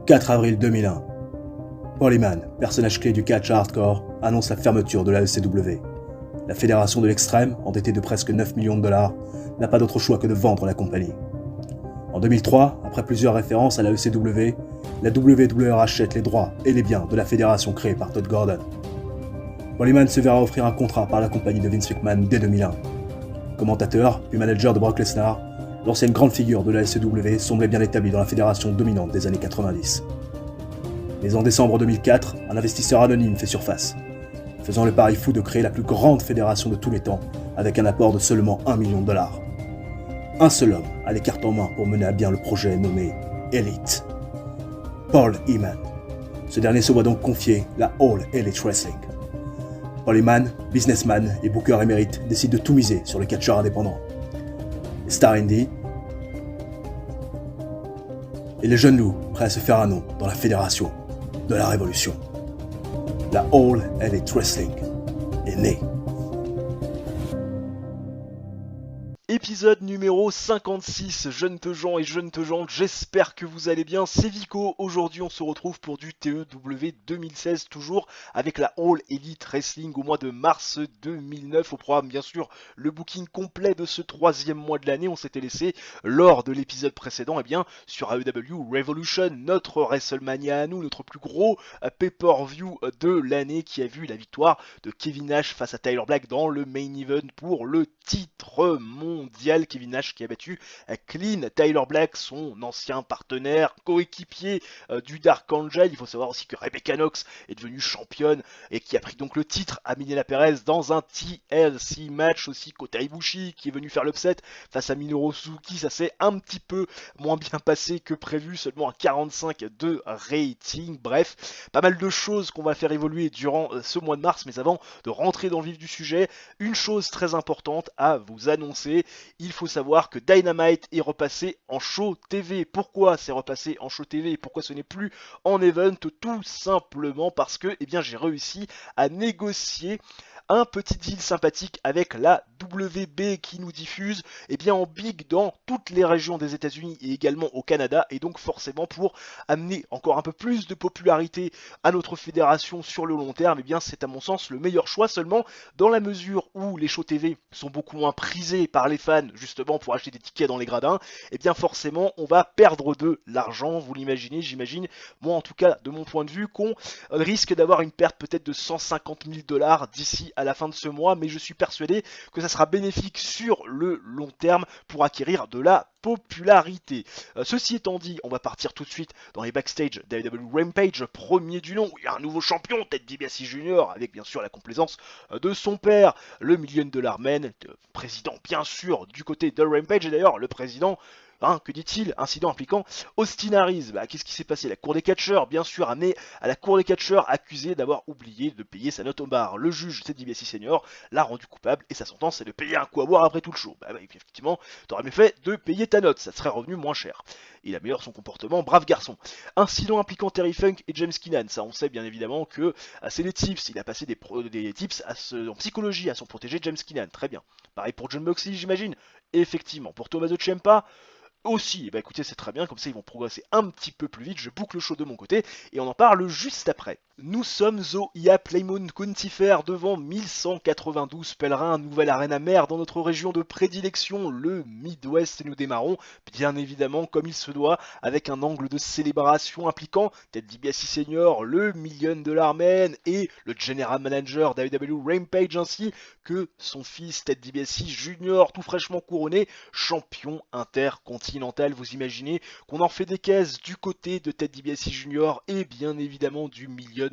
4 avril 2001. Paul Heyman, personnage clé du catch hardcore, annonce la fermeture de la ECW. La fédération de l'extrême, endettée de presque 9 millions de dollars, n'a pas d'autre choix que de vendre la compagnie. En 2003, après plusieurs références à la ECW, la WWE rachète les droits et les biens de la fédération créée par Todd Gordon. Paul Heyman se verra offrir un contrat par la compagnie de Vince McMahon dès 2001. Commentateur, puis manager de Brock Lesnar, l'ancienne grande figure de la SCW semblait bien établi dans la fédération dominante des années 90. Mais en décembre 2004, un investisseur anonyme fait surface, faisant le pari fou de créer la plus grande fédération de tous les temps avec un apport de seulement 1 million de dollars. Un seul homme a les cartes en main pour mener à bien le projet nommé Elite. Paul Heyman. Ce dernier se voit donc confier la All Elite Wrestling. Paul Heyman, businessman et booker émérite, décide de tout miser sur le catcheur indépendant. Les Star Indie et les jeunes loups prêts à se faire un nom dans la fédération de la Révolution. La All Elite Wrestling est née. Épisode numéro 56, jeunes Teujans et jeunes Teujantes, j'espère que vous allez bien, c'est Vico. Aujourd'hui on se retrouve pour du TEW 2016, toujours avec la All Elite Wrestling au mois de mars 2009. Au programme bien sûr le booking complet de ce troisième mois de l'année. On s'était laissé lors de l'épisode précédent sur AEW Revolution, notre WrestleMania à nous, notre plus gros pay-per-view de l'année, qui a vu la victoire de Kevin Nash face à Tyler Black dans le main event pour le titre mondial. Kevin Nash qui a battu clean Tyler Black, son ancien partenaire, coéquipier du Dark Angel. Il faut savoir aussi que Rebecca Knox est devenue championne et qui a pris donc le titre à Minella Perez dans un TLC match. Aussi Kota Ibushi qui est venu faire l'upset face à Minoru Suzuki. Ça s'est un petit peu moins bien passé que prévu, seulement un 45 de rating. Bref, pas mal de choses qu'on va faire évoluer durant ce mois de mars, mais avant de rentrer dans le vif du sujet, une chose très importante à vous annoncer. Il faut savoir que Dynamite est repassé en show TV. Pourquoi c'est repassé en show TV et pourquoi ce n'est plus en event? Tout simplement parce que j'ai réussi à négocier un petit deal sympathique avec la WB qui nous diffuse en big dans toutes les régions des États-Unis et également au Canada, et donc forcément pour amener encore un peu plus de popularité à notre fédération sur le long terme, c'est à mon sens le meilleur choix. Seulement dans la mesure où les shows TV sont beaucoup moins prisés par les fans justement pour acheter des tickets dans les gradins, forcément on va perdre de l'argent, vous l'imaginez, j'imagine, moi en tout cas de mon point de vue, qu'on risque d'avoir une perte peut-être de 150 000 $ d'ici à la fin de ce mois, mais je suis persuadé que ça sera bénéfique sur le long terme pour acquérir de la popularité. Ceci étant dit, on va partir tout de suite dans les backstage d'AEW Rampage, premier du nom, où il y a un nouveau champion, Ted DiBiase Jr., avec bien sûr la complaisance de son père, le $1 million man, président bien sûr du côté de Rampage, et d'ailleurs le président, que dit-il? Incident impliquant Austin Aries. Qu'est-ce qui s'est passé? La cour des catcheurs, bien sûr, amené à la cour des catcheurs, accusé d'avoir oublié de payer sa note au bar. Le juge, Ted DiBiase Senior, l'a rendu coupable et sa sentence c'est de payer un coup à boire après tout le show. Effectivement, t'aurais mieux fait de payer ta note, ça serait revenu moins cher. Il améliore son comportement, brave garçon. Incident impliquant Terry Funk et James Keenan. Ça, on sait bien évidemment que c'est des tips. Il a passé des tips en psychologie à son protégé James Keenan. Très bien. Pareil pour John Moxley, j'imagine. Effectivement. Pour Tommaso Ciampa aussi, écoutez, c'est très bien, comme ça ils vont progresser un petit peu plus vite. Je boucle le show de mon côté et on en parle juste après. Nous sommes au IA Plymouth County Fair devant 1192 pèlerins, nouvelle arène mère dans notre région de prédilection, le Midwest, et nous démarrons bien évidemment comme il se doit avec un angle de célébration impliquant Ted DiBiase Senior, le $1 million man et le General Manager d'AEW Rampage, ainsi que son fils Ted DiBiase Jr., tout fraîchement couronné champion intercontinental. Vous imaginez qu'on en fait des caisses du côté de Ted DiBiase Jr. et bien évidemment du $1 million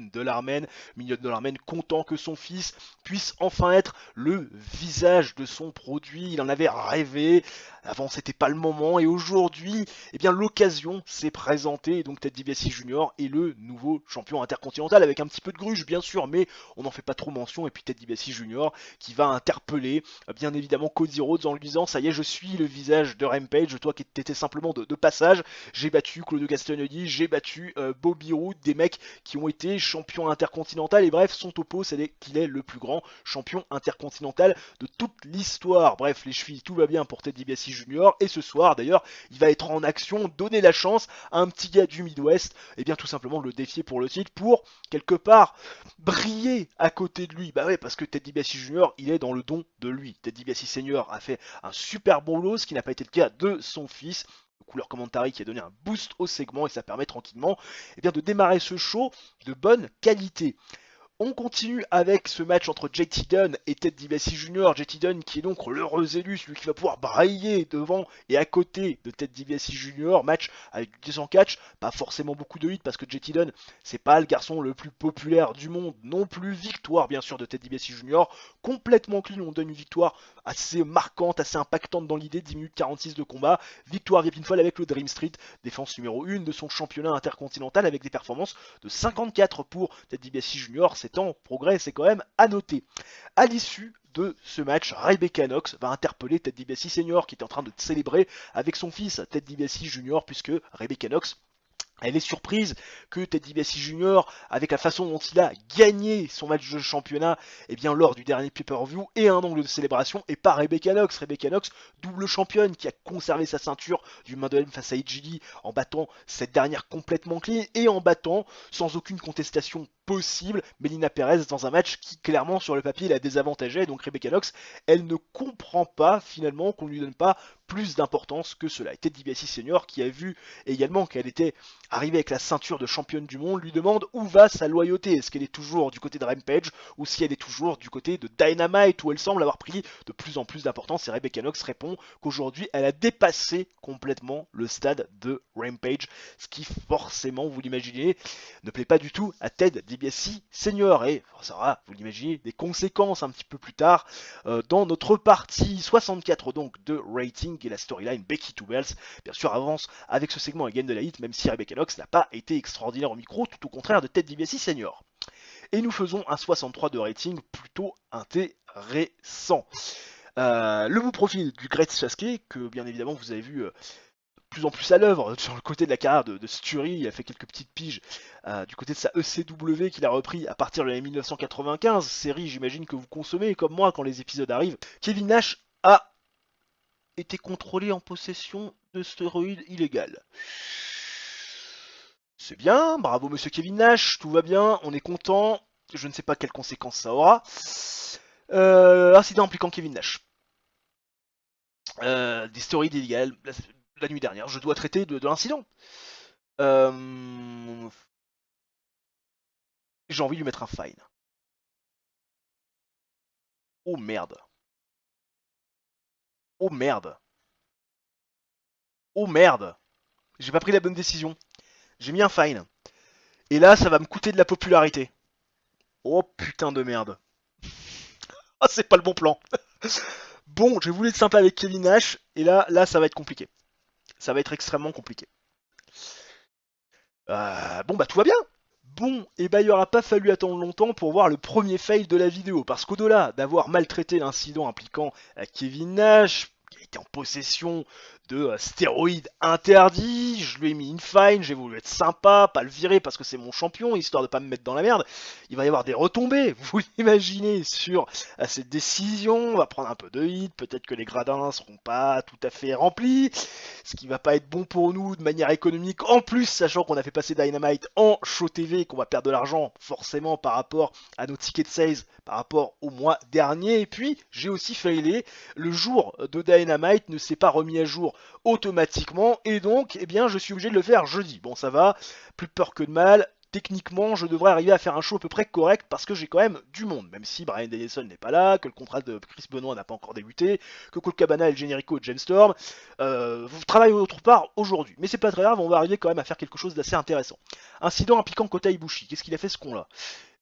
man, content que son fils puisse enfin être le visage de son produit. Il en avait rêvé, avant c'était pas le moment, et aujourd'hui l'occasion s'est présentée, et donc Ted DiBiase Jr. est le nouveau champion intercontinental, avec un petit peu de gruge bien sûr, mais on n'en fait pas trop mention. Et puis Ted DiBiase Jr. qui va interpeller bien évidemment Cody Rhodes en lui disant: ça y est, je suis le visage de Rampage, toi qui t'étais simplement de passage. J'ai battu Claudio Castagnoli, j'ai battu Bobby Roode, des mecs qui ont été champions intercontinental, et bref, son topo c'est qu'il est le plus grand champion intercontinental de toute l'histoire. Bref, les chevilles, tout va bien pour Ted DiBiase Jr. Et ce soir, d'ailleurs, il va être en action, donner la chance à un petit gars du Midwest, et bien tout simplement le défier pour le titre, pour quelque part briller à côté de lui. Bah ouais, parce que Ted DiBiase Jr., il est dans le don de lui. Ted DiBiase Senior a fait un super bon boulot, ce qui n'a pas été le cas de son fils. Le couleur commentary qui a donné un boost au segment, et ça permet tranquillement bien, de démarrer ce show de bonne qualité. On continue avec ce match entre JT Dunn et Ted DiBiase Jr. JT Dunn qui est donc l'heureux élu, celui qui va pouvoir brailler devant et à côté de Ted DiBiase Jr. Match avec du 200 catch, pas forcément beaucoup de hits parce que JT Dunn c'est pas le garçon le plus populaire du monde non plus. Victoire bien sûr de Ted DiBiase Jr. Complètement clean, on donne une victoire assez marquante, assez impactante dans l'idée, 10 minutes 46 de combat. Victoire via pinfall avec le Dream Street, défense numéro 1 de son championnat intercontinental avec des performances de 54 pour Ted DiBiase Jr. C'est en progrès, c'est quand même à noter. À l'issue de ce match, Rebecca Knox va interpeller Ted DiBiase Senior qui est en train de célébrer avec son fils Ted DiBiase Jr. puisque Rebecca Knox, elle est surprise que Ted DiBiase Jr., avec la façon dont il a gagné son match de championnat, eh bien lors du dernier pay-per-view, et un angle de célébration, et pas Rebecca Knox. Rebecca Knox, double championne, qui a conservé sa ceinture du main event face à AJ en battant cette dernière complètement clean, et en battant, sans aucune contestation possible, Melina Perez dans un match qui clairement sur le papier la désavantageait. Donc Rebecca Knox, elle ne comprend pas finalement qu'on ne lui donne pas plus d'importance que cela. Et Ted DiBiase Senior, qui a vu également qu'elle était arrivée avec la ceinture de championne du monde, lui demande où va sa loyauté. Est-ce qu'elle est toujours du côté de Rampage ou si elle est toujours du côté de Dynamite, où elle semble avoir pris de plus en plus d'importance. Et Rebecca Knox répond qu'aujourd'hui elle a dépassé complètement le stade de Rampage, ce qui forcément, vous l'imaginez, ne plaît pas du tout à Ted DiBiase Senior, et ça aura, vous l'imaginez, des conséquences un petit peu plus tard dans notre partie 64 donc de rating, et la storyline Becky Two Belts bien sûr avance avec ce segment et gagne de la hit, même si Rebecca Knox n'a pas été extraordinaire au micro, tout au contraire de Ted DiBiase Senior. Et nous faisons un 63 de rating plutôt intéressant. Le beau profil du Great Sasuke, que bien évidemment vous avez vu plus en plus à l'œuvre sur le côté de la carrière de Sturi. Il a fait quelques petites piges du côté de sa ECW qu'il a repris à partir de l'année 1995, série j'imagine que vous consommez comme moi quand les épisodes arrivent. Kevin Nash a été contrôlé en possession de stéroïdes illégales. C'est bien, bravo monsieur Kevin Nash, tout va bien, on est content, je ne sais pas quelles conséquences ça aura. Incident impliquant Kevin Nash. Des stéroïdes illégales, la nuit dernière, je dois traiter de l'incident. J'ai envie de lui mettre un fine. Oh merde. Oh merde. Oh merde. J'ai pas pris la bonne décision. J'ai mis un fine. Et là, ça va me coûter de la popularité. Oh putain de merde. Ah, c'est pas le bon plan. Bon, je voulais être sympa avec Kevin Nash, et là, ça va être compliqué. Ça va être extrêmement compliqué. Bon, bah tout va bien. Bon, et bah il aura pas fallu attendre longtemps pour voir le premier fail de la vidéo, parce qu'au-delà d'avoir maltraité l'incident impliquant Kevin Nash, qui a été en possession de stéroïdes interdits, je lui ai mis une fine, j'ai voulu être sympa, pas le virer parce que c'est mon champion, histoire de pas me mettre dans la merde. Il va y avoir des retombées, vous l'imaginez, sur cette décision. On va prendre un peu de hit, peut-être que les gradins seront pas tout à fait remplis, ce qui va pas être bon pour nous de manière économique, en plus sachant qu'on a fait passer Dynamite en show TV et qu'on va perdre de l'argent forcément par rapport à nos tickets de sales par rapport au mois dernier. Et puis j'ai aussi failé, le jour de Dynamite ne s'est pas remis à jour automatiquement, et donc eh bien je suis obligé de le faire jeudi. Bon, ça va, plus peur que de mal. Techniquement, je devrais arriver à faire un show à peu près correct parce que j'ai quand même du monde, même si Bryan Danielson n'est pas là, que le contrat de Chris Benoit n'a pas encore débuté, que Colt Cabana et le Generico de Gemstorm travaillent d'autre part aujourd'hui. Mais c'est pas très grave, on va arriver quand même à faire quelque chose d'assez intéressant. Incident impliquant Kota Ibushi. Qu'est-ce qu'il a fait ce con là?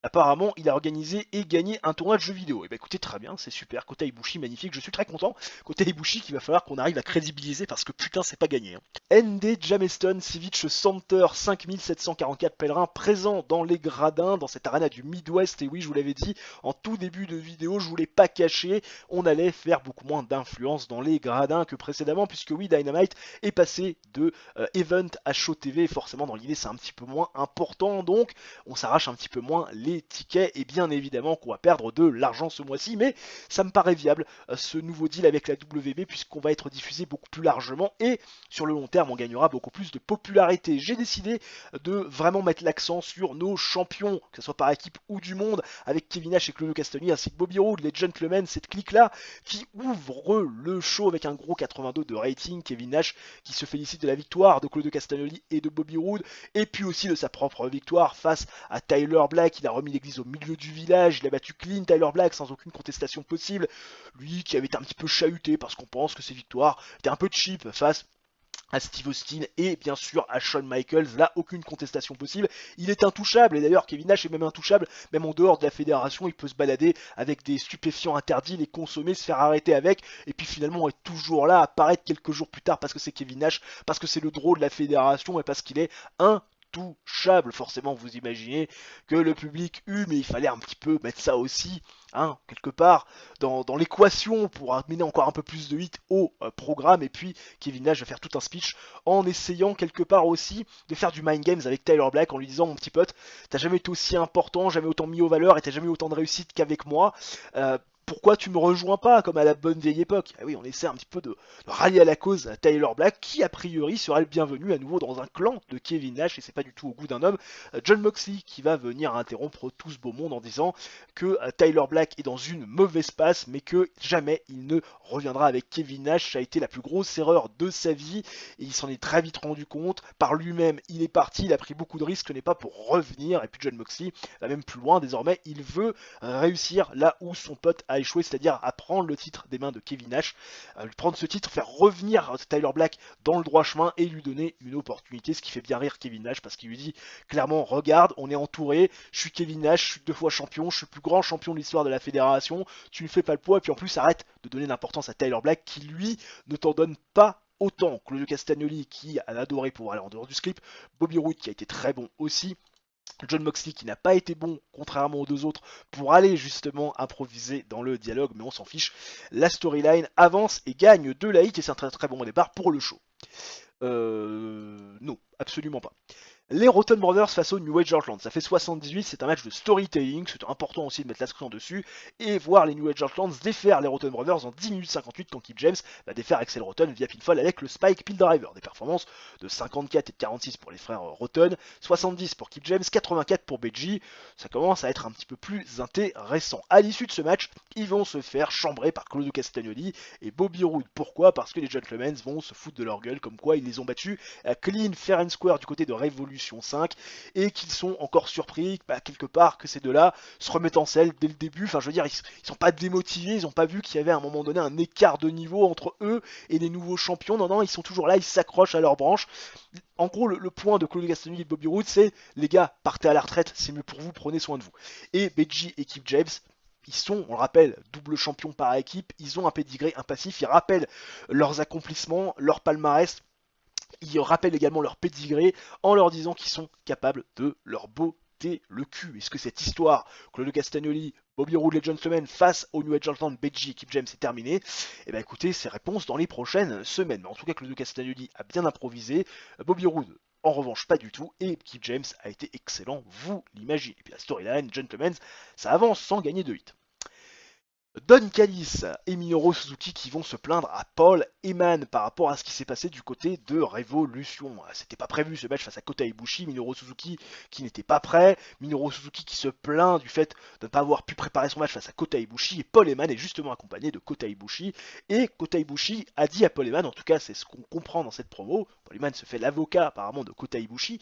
apparemment, il a organisé et gagné un tournoi de jeux vidéo. Et bah écoutez, très bien, c'est super. Kota Ibushi, magnifique, je suis très content. Kota Ibushi qu'il va falloir qu'on arrive à crédibiliser parce que putain, c'est pas gagné. ND Jameston Civic Center, 5744 pèlerins présents dans les gradins, dans cette arena du Midwest. Et oui, je vous l'avais dit en tout début de vidéo, je vous l'ai pas caché, on allait faire beaucoup moins d'influence dans les gradins que précédemment, puisque oui, Dynamite est passé de Event à Show TV. Forcément, dans l'idée, c'est un petit peu moins important, donc on s'arrache un petit peu moins les tickets, et bien évidemment qu'on va perdre de l'argent ce mois-ci, mais ça me paraît viable, ce nouveau deal avec la WB, puisqu'on va être diffusé beaucoup plus largement, et sur le long terme, on gagnera beaucoup plus de popularité. J'ai décidé de vraiment mettre l'accent sur nos champions, que ce soit par équipe ou du monde, avec Kevin Nash et Claudio Castagnoli, ainsi que Bobby Roode, les gentlemen, cette clique-là, qui ouvre le show avec un gros 82 de rating. Kevin Nash qui se félicite de la victoire de Claudio Castagnoli et de Bobby Roode, et puis aussi de sa propre victoire face à Tyler Black. Il a remis l'église au milieu du village, il a battu clean Tyler Black sans aucune contestation possible, lui qui avait été un petit peu chahuté parce qu'on pense que ses victoires étaient un peu cheap face à Steve Austin et bien sûr à Shawn Michaels. Là, aucune contestation possible, il est intouchable, et d'ailleurs Kevin Nash est même intouchable, même en dehors de la fédération. Il peut se balader avec des stupéfiants interdits, les consommer, se faire arrêter avec, et puis finalement est toujours là, apparaître quelques jours plus tard parce que c'est Kevin Nash, parce que c'est le draw de la fédération et parce qu'il est intouchable. Forcément, vous imaginez que le public mais il fallait un petit peu mettre ça aussi, hein, quelque part, dans l'équation pour amener encore un peu plus de hit au programme. Et puis, Kevin Nash va faire tout un speech en essayant quelque part aussi de faire du mind games avec Tyler Black, en lui disant: mon petit pote, t'as jamais été aussi important, jamais autant mis aux valeurs, et t'as jamais eu autant de réussite qu'avec moi. Pourquoi tu me rejoins pas comme à la bonne vieille époque? Ah oui, on essaie un petit peu de rallier à la cause à Tyler Black, qui a priori sera le bienvenu à nouveau dans un clan de Kevin Nash, et c'est pas du tout au goût d'un homme, John Moxley, qui va venir interrompre tout ce beau monde en disant que Tyler Black est dans une mauvaise passe, mais que jamais il ne reviendra avec Kevin Nash. Ça a été la plus grosse erreur de sa vie, et il s'en est très vite rendu compte. Par lui-même, il est parti, il a pris beaucoup de risques, ce n'est pas pour revenir. Et puis John Moxley va même plus loin, désormais il veut réussir là où son pote a échoué, c'est-à-dire à prendre le titre des mains de Kevin Nash, lui prendre ce titre, faire revenir Tyler Black dans le droit chemin et lui donner une opportunité, ce qui fait bien rire Kevin Nash, parce qu'il lui dit clairement: regarde, on est entouré, je suis Kevin Nash, je suis 2 fois champion, je suis le plus grand champion de l'histoire de la fédération, tu ne fais pas le poids, et puis en plus arrête de donner d'importance à Tyler Black qui lui ne t'en donne pas autant. Claudio Castagnoli qui a adoré pour aller en dehors du script, Bobby Roode qui a été très bon aussi, John Moxley qui n'a pas été bon, contrairement aux deux autres, pour aller justement improviser dans le dialogue, mais on s'en fiche. La storyline avance et gagne de la hit, et c'est un très très bon départ pour le show. Non, absolument pas. Les Rotten Brothers face au New Age Outland, ça fait 78, c'est un match de storytelling, c'est important aussi de mettre l'accent dessus, et voir les New Age Outlands défaire les Rotten Brothers en 10 minutes 58 quand Kip James va défaire Axel Rotten via pinfall avec le Spike Pile Driver. Des performances de 54 et de 46 pour les frères Rotten, 70 pour Kip James, 84 pour Beji. Ça commence à être un petit peu plus intéressant. À l'issue de ce match, ils vont se faire chambrer par Claudio Castagnoli et Bobby Roode. Pourquoi? Parce que les Gentlemen vont se foutre de leur gueule, comme quoi ils les ont battus à clean, fair and square du côté de Revolution 5, et qu'ils sont encore surpris quelque part que ces deux-là se remettent en selle dès le début. Enfin, je veux dire, ils sont pas démotivés, ils ont pas vu qu'il y avait à un moment donné un écart de niveau entre eux et les nouveaux champions. Non, ils sont toujours là, ils s'accrochent à leur branche. En gros, le point de Claudio Castagnoli et de Bobby Roode, c'est: les gars, partez à la retraite, c'est mieux pour vous, prenez soin de vous. Et Beji et Kip James, ils sont, on le rappelle, double champion par équipe, ils ont un pédigré, un passif, ils rappellent leurs accomplissements, leur palmarès. Ils rappellent également leur pédigré en leur disant qu'ils sont capables de leur botter le cul. Est-ce que cette histoire, Claudio Castagnoli, Bobby Roode, les Gentlemen face au New Age Outland, Beji et Kip James est terminée? Eh bien écoutez, ces réponses dans les prochaines semaines. Mais en tout cas, Claudio Castagnoli a bien improvisé, Bobby Roode en revanche pas du tout, et Kip James a été excellent, vous l'imaginez. Et puis la storyline, Gentlemen, ça avance sans gagner de hit. Don Callis et Minoru Suzuki qui vont se plaindre à Paul Heyman par rapport à ce qui s'est passé du côté de Révolution. C'était pas prévu ce match face à Kota Ibushi, Minoru Suzuki qui n'était pas prêt, Minoru Suzuki qui se plaint du fait de ne pas avoir pu préparer son match face à Kota Ibushi, et Paul Heyman est justement accompagné de Kota Ibushi, et Kota Ibushi a dit à Paul Heyman, en tout cas c'est ce qu'on comprend dans cette promo, Paul Heyman se fait l'avocat apparemment de Kota Ibushi,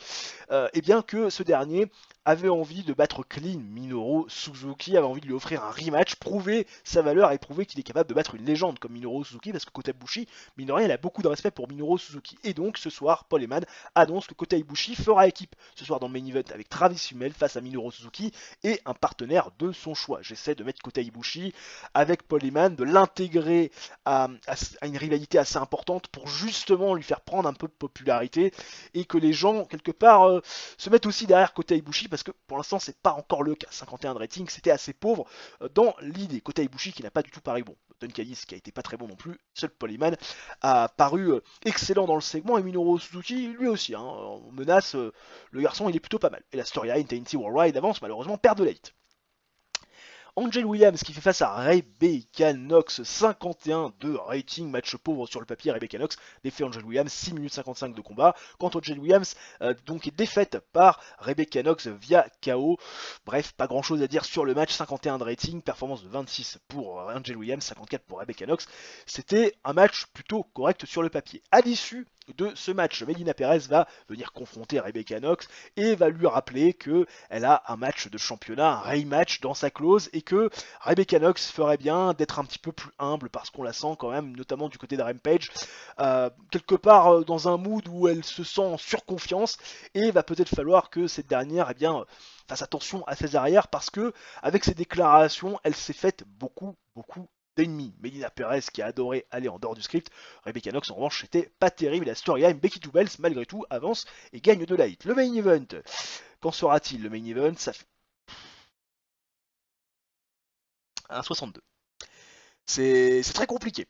et bien que ce dernier avait envie de battre clean Minoru Suzuki, avait envie de lui offrir un rematch, prouver sa valeur et prouver qu'il est capable de battre une légende comme Minoru Suzuki, parce que Kota Ibushi, mine de rien, il a beaucoup de respect pour Minoru Suzuki. Et donc ce soir, Paul Heyman annonce que Kota Ibushi fera équipe ce soir dans le main event avec Travis Hummel face à Minoru Suzuki et un partenaire de son choix. J'essaie de mettre Kota Ibushi avec Paul Heyman, de l'intégrer à une rivalité assez importante pour justement lui faire prendre un peu de popularité et que les gens, quelque part, se mettent aussi derrière Kota Ibushi, parce que pour l'instant c'est pas encore le cas. 51 de rating, c'était assez pauvre dans l'idée. Kota Ibushi qui n'a pas du tout paru bon. Don Callis qui a été pas très bon non plus. Seul Paul Heyman a paru excellent dans le segment, et Minoru Suzuki lui aussi. On menace, le garçon il est plutôt pas mal. Et la storyline TNT Worldwide avance malheureusement, perd de late. Angel Williams qui fait face à Rebecca Knox, 51 de rating, match pauvre sur le papier. Rebecca Knox défait Angel Williams, 6 minutes 55 de combat. Quand Angel Williams donc est défaite par Rebecca Knox via KO. Bref, pas grand chose à dire sur le match. 51 de rating, performance de 26 pour Angel Williams, 54 pour Rebecca Knox. C'était un match plutôt correct sur le papier. À l'issue de ce match, Melina Perez va venir confronter Rebecca Knox et va lui rappeler que elle a un match de championnat, un rematch dans sa clause, et que Rebecca Knox ferait bien d'être un petit peu plus humble parce qu'on la sent quand même, notamment du côté de Rampage, quelque part dans un mood où elle se sent en surconfiance, et va peut-être falloir que cette dernière fasse attention à ses arrières, parce que avec ses déclarations, elle s'est faite beaucoup d'ennemis. Melina Perez qui a adoré aller en dehors du script. Rebecca Knox en revanche c'était pas terrible. La storyline, Becky Two Bells malgré tout avance et gagne de la hit. Le main event, qu'en sera-t-il? Le main event, ça fait un 62. C'est très compliqué.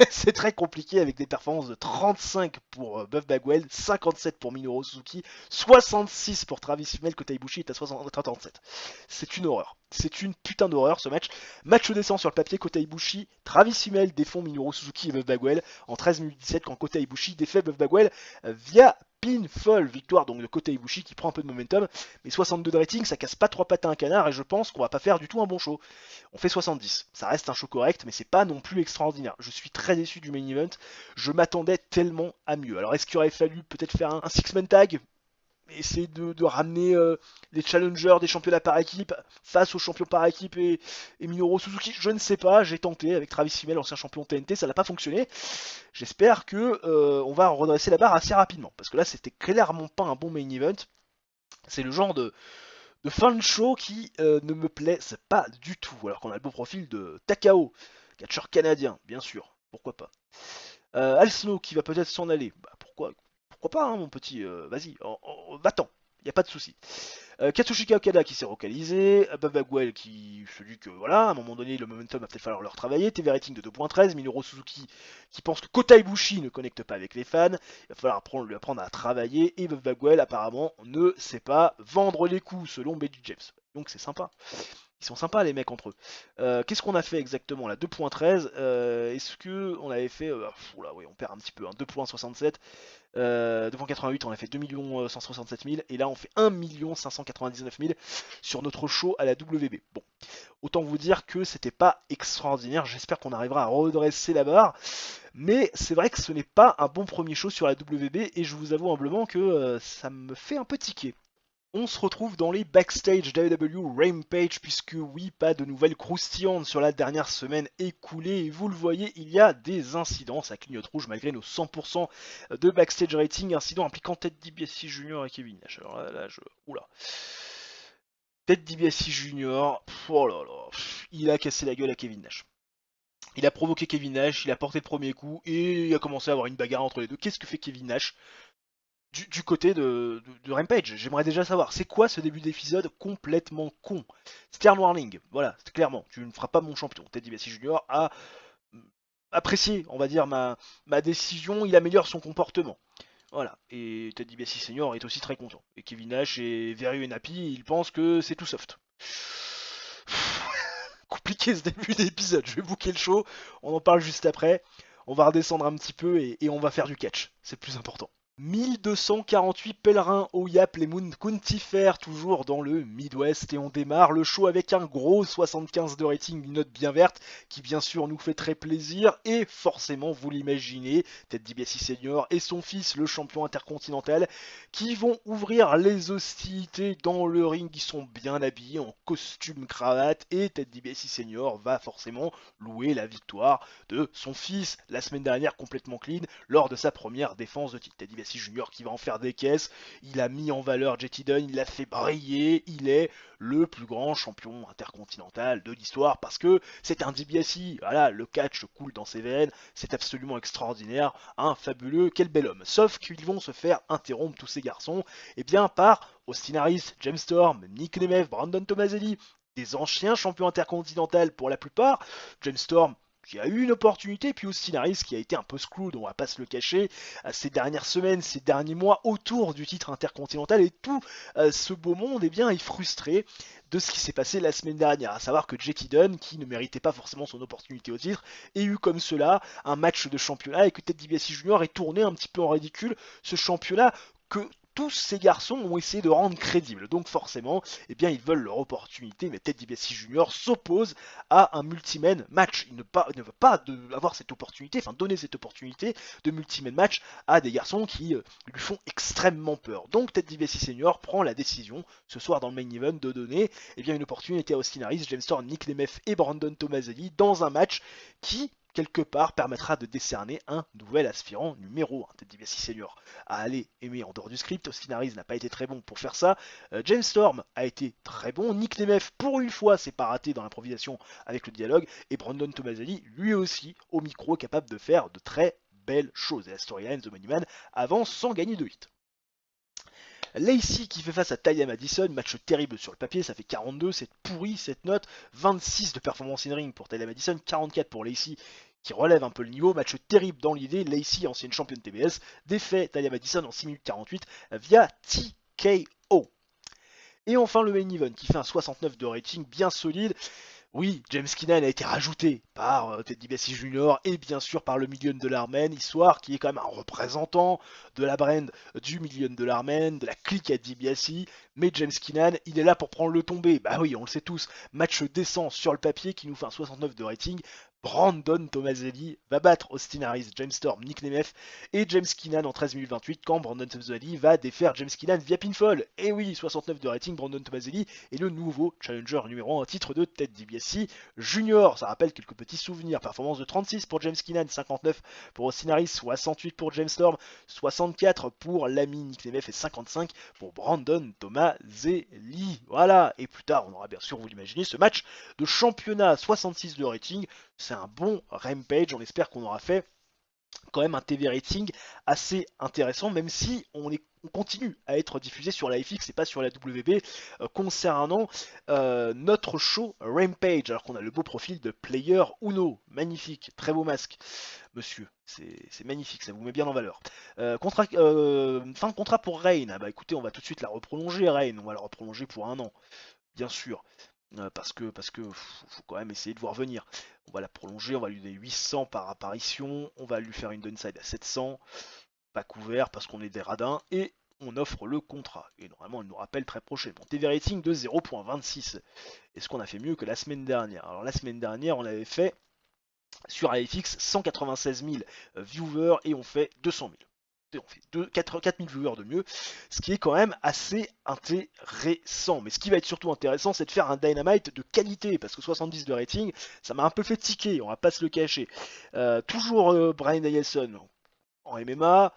C'est très compliqué avec des performances de 35 pour Buff Bagwell, 57 pour Minoru Suzuki, 66 pour Travis Hummel. Kota Ibushi est à 37. C'est une horreur. C'est une putain d'horreur ce match. Match décent sur le papier. Kota Ibushi, Travis Hummel défont Minoru Suzuki et Buff Bagwell en 13 minutes 17 quand Kota Ibushi défait Buff Bagwell via pinfall. Victoire donc de Kota Ibushi qui prend un peu de momentum, mais 62 de rating, ça casse pas trois pattes à un canard, et je pense qu'on va pas faire du tout un bon show. On fait 70, ça reste un show correct, mais c'est pas non plus extraordinaire. Je suis très déçu du main event, je m'attendais tellement à mieux. Alors est-ce qu'il aurait fallu peut-être faire un six-man tag, essayer de ramener les challengers des championnats par équipe face aux champions par équipe et Minoru Suzuki? Je ne sais pas, j'ai tenté avec Travis Hummel, ancien champion TNT, ça n'a pas fonctionné. J'espère que on va redresser la barre assez rapidement, parce que là c'était clairement pas un bon main event. C'est le genre de fin de show qui ne me plaît pas du tout, alors qu'on a le beau profil de Takao, catcheur canadien, bien sûr, pourquoi pas. Al Snow qui va peut-être s'en aller, bah pourquoi pas, hein, mon petit, vas-y, va-t'en, y a pas de souci. Katsushika Okada qui s'est localisé, Buff Bagwell qui se dit que voilà, à un moment donné le momentum va peut-être falloir leur travailler, TV rating de 2.13, Minoru Suzuki qui pense que Kota Ibushi ne connecte pas avec les fans, il va falloir lui apprendre à travailler, et Buff Bagwell apparemment ne sait pas vendre les coups selon Betty James. Donc c'est sympa. Ils sont sympas les mecs entre eux. Qu'est-ce qu'on a fait exactement là? 2.13. Est-ce que on avait fait... oula, oui, on perd un petit peu. Hein, 2.67. 2.88, on a fait 2 167 000. Et là, on fait 1 599 000 sur notre show à la WB. Bon, autant vous dire que c'était pas extraordinaire. J'espère qu'on arrivera à redresser la barre. Mais c'est vrai que ce n'est pas un bon premier show sur la WB. Et je vous avoue humblement que ça me fait un peu tiquer. On se retrouve dans les backstage d'AEW Rampage, puisque oui, pas de nouvelles croustillantes sur la dernière semaine écoulée, et vous le voyez, il y a des incidents, ça clignote rouge malgré nos 100% de backstage rating, incident impliquant Ted DiBiase Jr. et Kevin Nash. Alors là, oula. Ted DiBiase Jr., oh là là, il a cassé la gueule à Kevin Nash. Il a provoqué Kevin Nash, il a porté le premier coup, et il a commencé à avoir une bagarre entre les deux. Qu'est-ce que fait Kevin Nash du côté de Rampage? J'aimerais déjà savoir, c'est quoi ce début d'épisode complètement con? Stern Warning, voilà, clairement, tu ne feras pas mon champion. Ted DiBiase Jr. a apprécié, on va dire, ma décision, il améliore son comportement. Voilà, et Ted DiBiase Senior est aussi très content. Et Kevin Nash est very happy, il pense que c'est tout soft. Compliqué ce début d'épisode, je vais booker le show, on en parle juste après. On va redescendre un petit peu et on va faire du catch, c'est plus important. 1248 pèlerins au Yap les Kuntifer, toujours dans le Midwest, et on démarre le show avec un gros 75 de rating, une note bien verte, qui bien sûr nous fait très plaisir, et forcément vous l'imaginez, Ted DiBiase Senior et son fils, le champion intercontinental, qui vont ouvrir les hostilités dans le ring. Ils sont bien habillés en costume cravate, et Ted DiBiase Senior va forcément louer la victoire de son fils la semaine dernière complètement clean lors de sa première défense de titre. Ted DiBiase Jr. qui va en faire des caisses, il a mis en valeur JT Dunn, il l'a fait briller, il est le plus grand champion intercontinental de l'histoire parce que c'est un DiBiase, voilà, le catch coule dans ses veines, c'est absolument extraordinaire, un fabuleux, quel bel homme. Sauf qu'ils vont se faire interrompre tous ces garçons, et bien par Austin Harris, James Storm, Nick Nemeth, Brandon Tomaselli, des anciens champions intercontinentaux pour la plupart. James Storm qui a eu une opportunité, puis Austin Harris qui a été un peu screwed, on va pas se le cacher, ces dernières semaines, ces derniers mois autour du titre intercontinental, et tout ce beau monde eh bien, est frustré de ce qui s'est passé la semaine dernière, à savoir que JT Dunn, qui ne méritait pas forcément son opportunité au titre, ait eu comme cela un match de championnat et que Ted DiBiase Jr. ait tourné un petit peu en ridicule ce championnat que tous ces garçons ont essayé de rendre crédible. Donc forcément, eh bien, ils veulent leur opportunité, mais Ted DiBiase Jr. s'oppose à un multi-man match. Il ne veut pas avoir cette opportunité, enfin donner cette opportunité de multi-man match à des garçons qui lui font extrêmement peur. Donc Ted DiBiase Senior prend la décision ce soir dans le main event de donner eh bien, une opportunité à Austin Harris, James Storm, Nick Nemeth et Brandon Tomaselli dans un match qui quelque part permettra de décerner un nouvel aspirant numéro 1. Ted DiBiase Senior a allé aimer en dehors du script, Austin Harris n'a pas été très bon pour faire ça, James Storm a été très bon, Nick Nemeth pour une fois s'est pas raté dans l'improvisation avec le dialogue, et Brandon Tomaselli lui aussi au micro capable de faire de très belles choses. Et la storyline de Moneyman avance sans gagner de hit. Lacey qui fait face à Taya Madison, match terrible sur le papier, ça fait 42, c'est pourri cette note, 26 de performance in ring pour Taya Madison, 44 pour Lacey qui relève un peu le niveau, match terrible dans l'idée, Lacey, ancienne championne TBS, défait Taya Madison en 6 minutes 48 via TKO. Et enfin le main event qui fait un 69 de rating bien solide. Oui, James Keenan a été rajouté par Ted DiBiase Jr. et bien sûr par le Million Dollar Man, histoire qui est quand même un représentant de la brand du Million Dollar Man, de la clique à DiBiase, mais James Keenan, il est là pour prendre le tombé. Bah oui, on le sait tous, match décent sur le papier qui nous fait un 69 de rating. Brandon Tomaselli va battre Austin Harris, James Storm, Nick Nemeth et James Keenan en 13 minutes 28 quand Brandon Tomaselli va défaire James Keenan via pinfall. Et oui, 69 de rating, Brandon Tomaselli est le nouveau challenger numéro 1 titre de Ted DiBiase Junior. Ça rappelle quelques petits souvenirs. Performance de 36 pour James Keenan, 59 pour Austin Harris, 68 pour James Storm, 64 pour l'ami Nick Nemeth et 55 pour Brandon Tomaselli. Voilà, et plus tard on aura bien sûr, vous l'imaginez, ce match de championnat 66 de rating. C'est un bon Rampage, on espère qu'on aura fait quand même un TV rating assez intéressant, même si on continue à être diffusé sur la FX et pas sur la WB concernant notre show Rampage, alors qu'on a le beau profil de Player Uno, magnifique, très beau masque, monsieur, c'est magnifique, ça vous met bien en valeur. Fin de contrat pour Reign, ah bah écoutez, on va tout de suite la reprolonger Reign, on va la reprolonger pour 1 an, bien sûr. Parce que faut quand même essayer de voir venir. On va la prolonger, on va lui donner 800 par apparition, on va lui faire une downside à 700, pas couvert parce qu'on est des radins, et on offre le contrat. Et normalement, elle nous rappelle très prochainement. TV rating de 0.26. Est-ce qu'on a fait mieux que la semaine dernière? Alors la semaine dernière, on avait fait sur AFX 196 000 viewers et on fait 200 000. On fait 4000 viewers de mieux, ce qui est quand même assez intéressant. Mais ce qui va être surtout intéressant, c'est de faire un Dynamite de qualité, parce que 70 de rating, ça m'a un peu fait tiquer, on va pas se le cacher. Toujours Brian Danielson en MMA,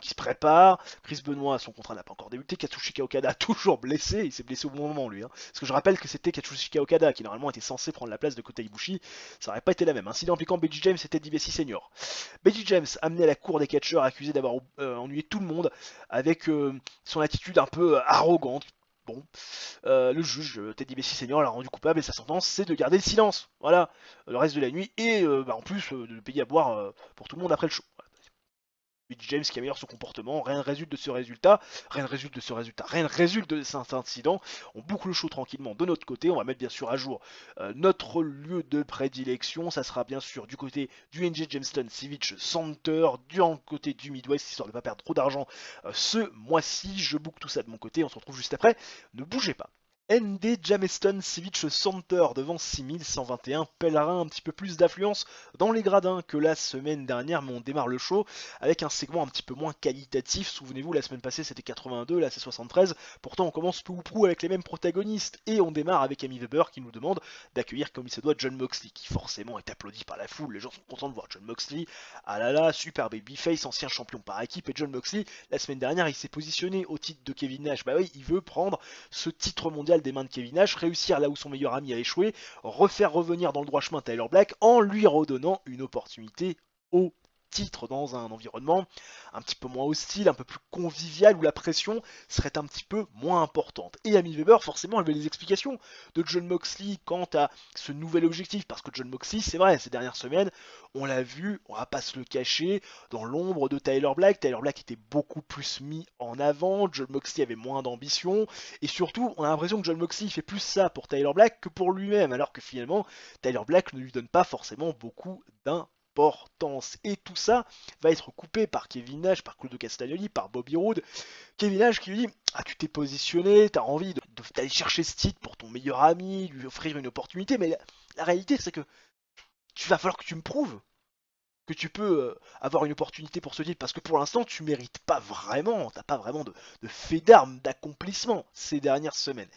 qui se prépare. Chris Benoit, son contrat n'a pas encore débuté. Katsushika Okada, toujours blessé. Il s'est blessé au bon moment, lui. Parce que je rappelle que c'était Katsushika Okada qui, normalement, était censé prendre la place de Kota Ibushi. Ça n'aurait pas été la même. Incident impliquant Beji James, c'était DiBiase Senior. Beji James, amené à la cour des catcheurs, accusé d'avoir ennuyé tout le monde avec son attitude un peu arrogante. Bon, le juge Ted DiBiase Senior l'a rendu coupable et sa sentence c'est de garder le silence. Voilà, le reste de la nuit et en plus de payer à boire pour tout le monde après le show. Mickie James qui améliore son comportement, rien ne résulte de ce résultat, rien ne résulte de cet incident. On boucle le show tranquillement de notre côté, on va mettre bien sûr à jour notre lieu de prédilection, ça sera bien sûr du côté du NJ Jamestown Civic Center, du côté du Midwest, histoire de ne pas perdre trop d'argent ce mois-ci. Je boucle tout ça de mon côté, on se retrouve juste après, ne bougez pas. ND Jamestown Civic Center devant 6121 pèlerins, un petit peu plus d'affluence dans les gradins que la semaine dernière, mais on démarre le show avec un segment un petit peu moins qualitatif. Souvenez-vous, la semaine passée c'était 82, là c'est 73. Pourtant on commence peu ou prou avec les mêmes protagonistes et on démarre avec Amy Weber qui nous demande d'accueillir comme il se doit Jon Moxley, qui forcément est applaudi par la foule. Les gens sont contents de voir Jon Moxley. Ah là là, super babyface, ancien champion par équipe. Et Jon Moxley, la semaine dernière, il s'est positionné au titre de Kevin Nash. Bah oui, il veut prendre ce titre mondial des mains de Kevin Nash, réussir là où son meilleur ami a échoué, refaire revenir dans le droit chemin Tyler Black en lui redonnant une opportunité au titre dans un environnement un petit peu moins hostile, un peu plus convivial, où la pression serait un petit peu moins importante. Et Amy Weber, forcément, elle veut les explications de Jon Moxley quant à ce nouvel objectif, parce que Jon Moxley, c'est vrai, ces dernières semaines, on l'a vu, on va pas se le cacher, dans l'ombre de Tyler Black. Tyler Black était beaucoup plus mis en avant, Jon Moxley avait moins d'ambition, et surtout, on a l'impression que Jon Moxley fait plus ça pour Tyler Black que pour lui-même, alors que finalement, Tyler Black ne lui donne pas forcément beaucoup d'importance. Et tout ça va être coupé par Kevin Nash, par Claudio Castagnoli, par Bobby Roode. Kevin Nash qui lui dit: ah, tu t'es positionné, t'as envie d'aller chercher ce titre pour ton meilleur ami, lui offrir une opportunité, mais la réalité c'est que tu vas falloir que tu me prouves que tu peux avoir une opportunité pour ce titre, parce que pour l'instant tu mérites pas vraiment, t'as pas vraiment de fait d'armes, d'accomplissement ces dernières semaines.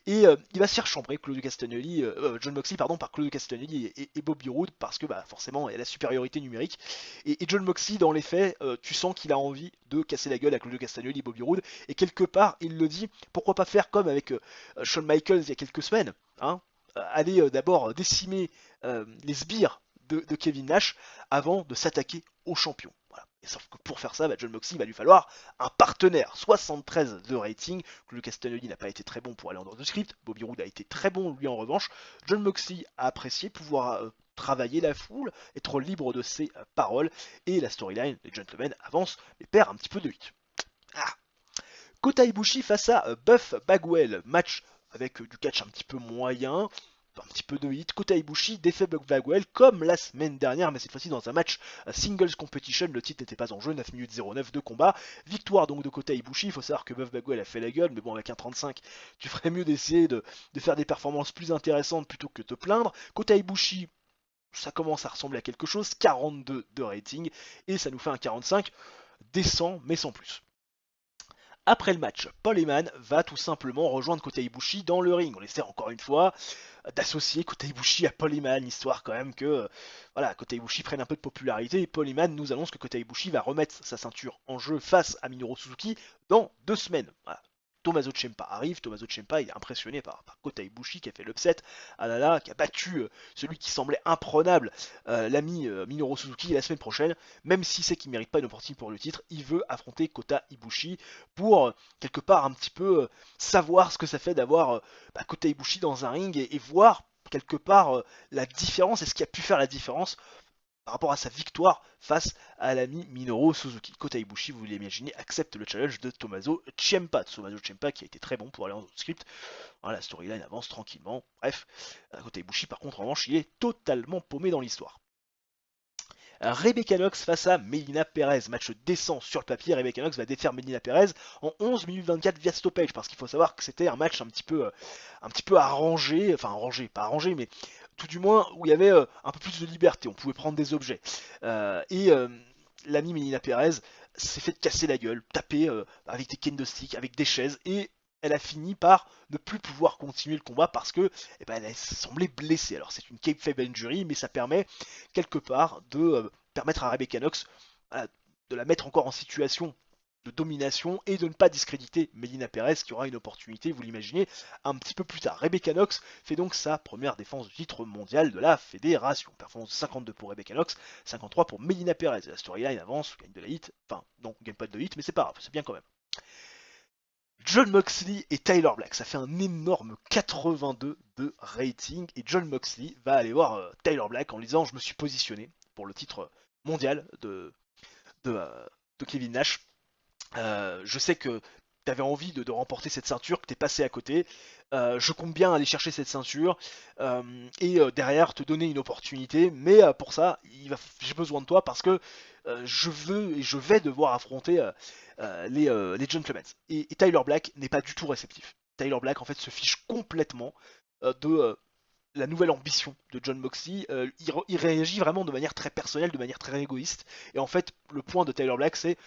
Et il va se faire chambrer Claudio Castagnoli, Jon Moxley pardon, par Claudio Castagnoli et Bobby Roode, parce que bah, forcément il y a la supériorité numérique. Et Jon Moxley dans les faits, tu sens qu'il a envie de casser la gueule à Claudio Castagnoli et Bobby Roode, et quelque part il le dit, pourquoi pas faire comme avec Shawn Michaels il y a quelques semaines, hein, aller d'abord décimer les sbires de Kevin Nash avant de s'attaquer au champion. Voilà. Et sauf que pour faire ça, bah, Jon Moxley, il va lui falloir un partenaire. 73 de rating. Le Castagnoli n'a pas été très bon pour aller en dehors du script. Bobby Roode a été très bon, lui en revanche. Jon Moxley a apprécié pouvoir travailler la foule, être libre de ses paroles. Et la storyline, les gentlemen avancent, mais perd un petit peu de hit. Ah. Kota Ibushi face à Buff Bagwell. Match avec du catch un petit peu moyen, un petit peu de hit. Kota Ibushi défait Buff Bagwell comme la semaine dernière, mais cette fois-ci dans un match singles competition. Le titre n'était pas en jeu, 9 minutes 09 de combat. Victoire donc de Kota Ibushi. Il faut savoir que Buff Bagwell a fait la gueule, mais bon, avec un 35, tu ferais mieux d'essayer de faire des performances plus intéressantes plutôt que de te plaindre. Kota Ibushi, ça commence à ressembler à quelque chose, 42 de rating, et ça nous fait un 45 décent, mais sans plus. Après le match, Paul Heyman va tout simplement rejoindre Kota Ibushi dans le ring. On essaie encore une fois d'associer Kota Ibushi à Paul Heyman, histoire quand même que voilà, Kota Ibushi prenne un peu de popularité. Et Paul Heyman nous annonce que Kota Ibushi va remettre sa ceinture en jeu face à Minoru Suzuki dans 2 semaines. Voilà. Tommaso Ciampa arrive, Tommaso Ciampa il est impressionné par Kota Ibushi qui a fait l'upset, ah là là, qui a battu celui qui semblait imprenable, l'ami Minoru Suzuki la semaine prochaine. Même s'il sait qu'il ne mérite pas une opportunité pour le titre, il veut affronter Kota Ibushi pour quelque part un petit peu savoir ce que ça fait d'avoir Kota Ibushi dans un ring, et voir quelque part la différence et ce qui a pu faire la différence par rapport à sa victoire face à l'ami Minoru Suzuki. Kota Ibushi, vous l'imaginez, accepte le challenge de Tommaso Ciampa. Tommaso Ciampa qui a été très bon pour aller en script. Voilà, la storyline avance tranquillement. Bref, Kota Ibushi par contre en revanche, il est totalement paumé dans l'histoire. Rebecca Knox face à Melina Perez. Match décent sur le papier. Rebecca Knox va défaire Melina Perez en 11 minutes 24 via stoppage, parce qu'il faut savoir que c'était un match un petit peu arrangé, enfin arrangé, pas arrangé, mais tout du moins où il y avait un peu plus de liberté. On pouvait prendre des objets. L'ami Melina Perez s'est fait casser la gueule, taper avec des candlesticks, avec des chaises, et elle a fini par ne plus pouvoir continuer le combat parce que elle semblait blessée. Alors c'est une kayfabe injury, mais ça permet quelque part de permettre à Rebecca Knox de la mettre encore en situation de domination et de ne pas discréditer Melina Perez, qui aura une opportunité, vous l'imaginez, un petit peu plus tard. Rebecca Knox fait donc sa première défense du titre mondial de la fédération. Performance 52 pour Rebecca Knox, 53 pour Melina Perez. La storyline avance, on gagne de la hit, enfin non, on gagne pas de hit, mais c'est pas grave, c'est bien quand même. Jon Moxley et Tyler Black, ça fait un énorme 82 de rating, et Jon Moxley va aller voir Tyler Black en lui disant: je me suis positionné pour le titre mondial de de Kevin Nash. Je sais que tu avais envie de remporter cette ceinture, que tu es passé à côté. Je compte bien aller chercher cette ceinture et derrière te donner une opportunité. Mais pour ça, j'ai besoin de toi parce que je veux et je vais devoir affronter les Gentlemen. Et Tyler Black n'est pas du tout réceptif. Tyler Black en fait se fiche complètement de la nouvelle ambition de John Moxley. Il réagit vraiment de manière très personnelle, de manière très égoïste. Et en fait, le point de Tyler Black, c'est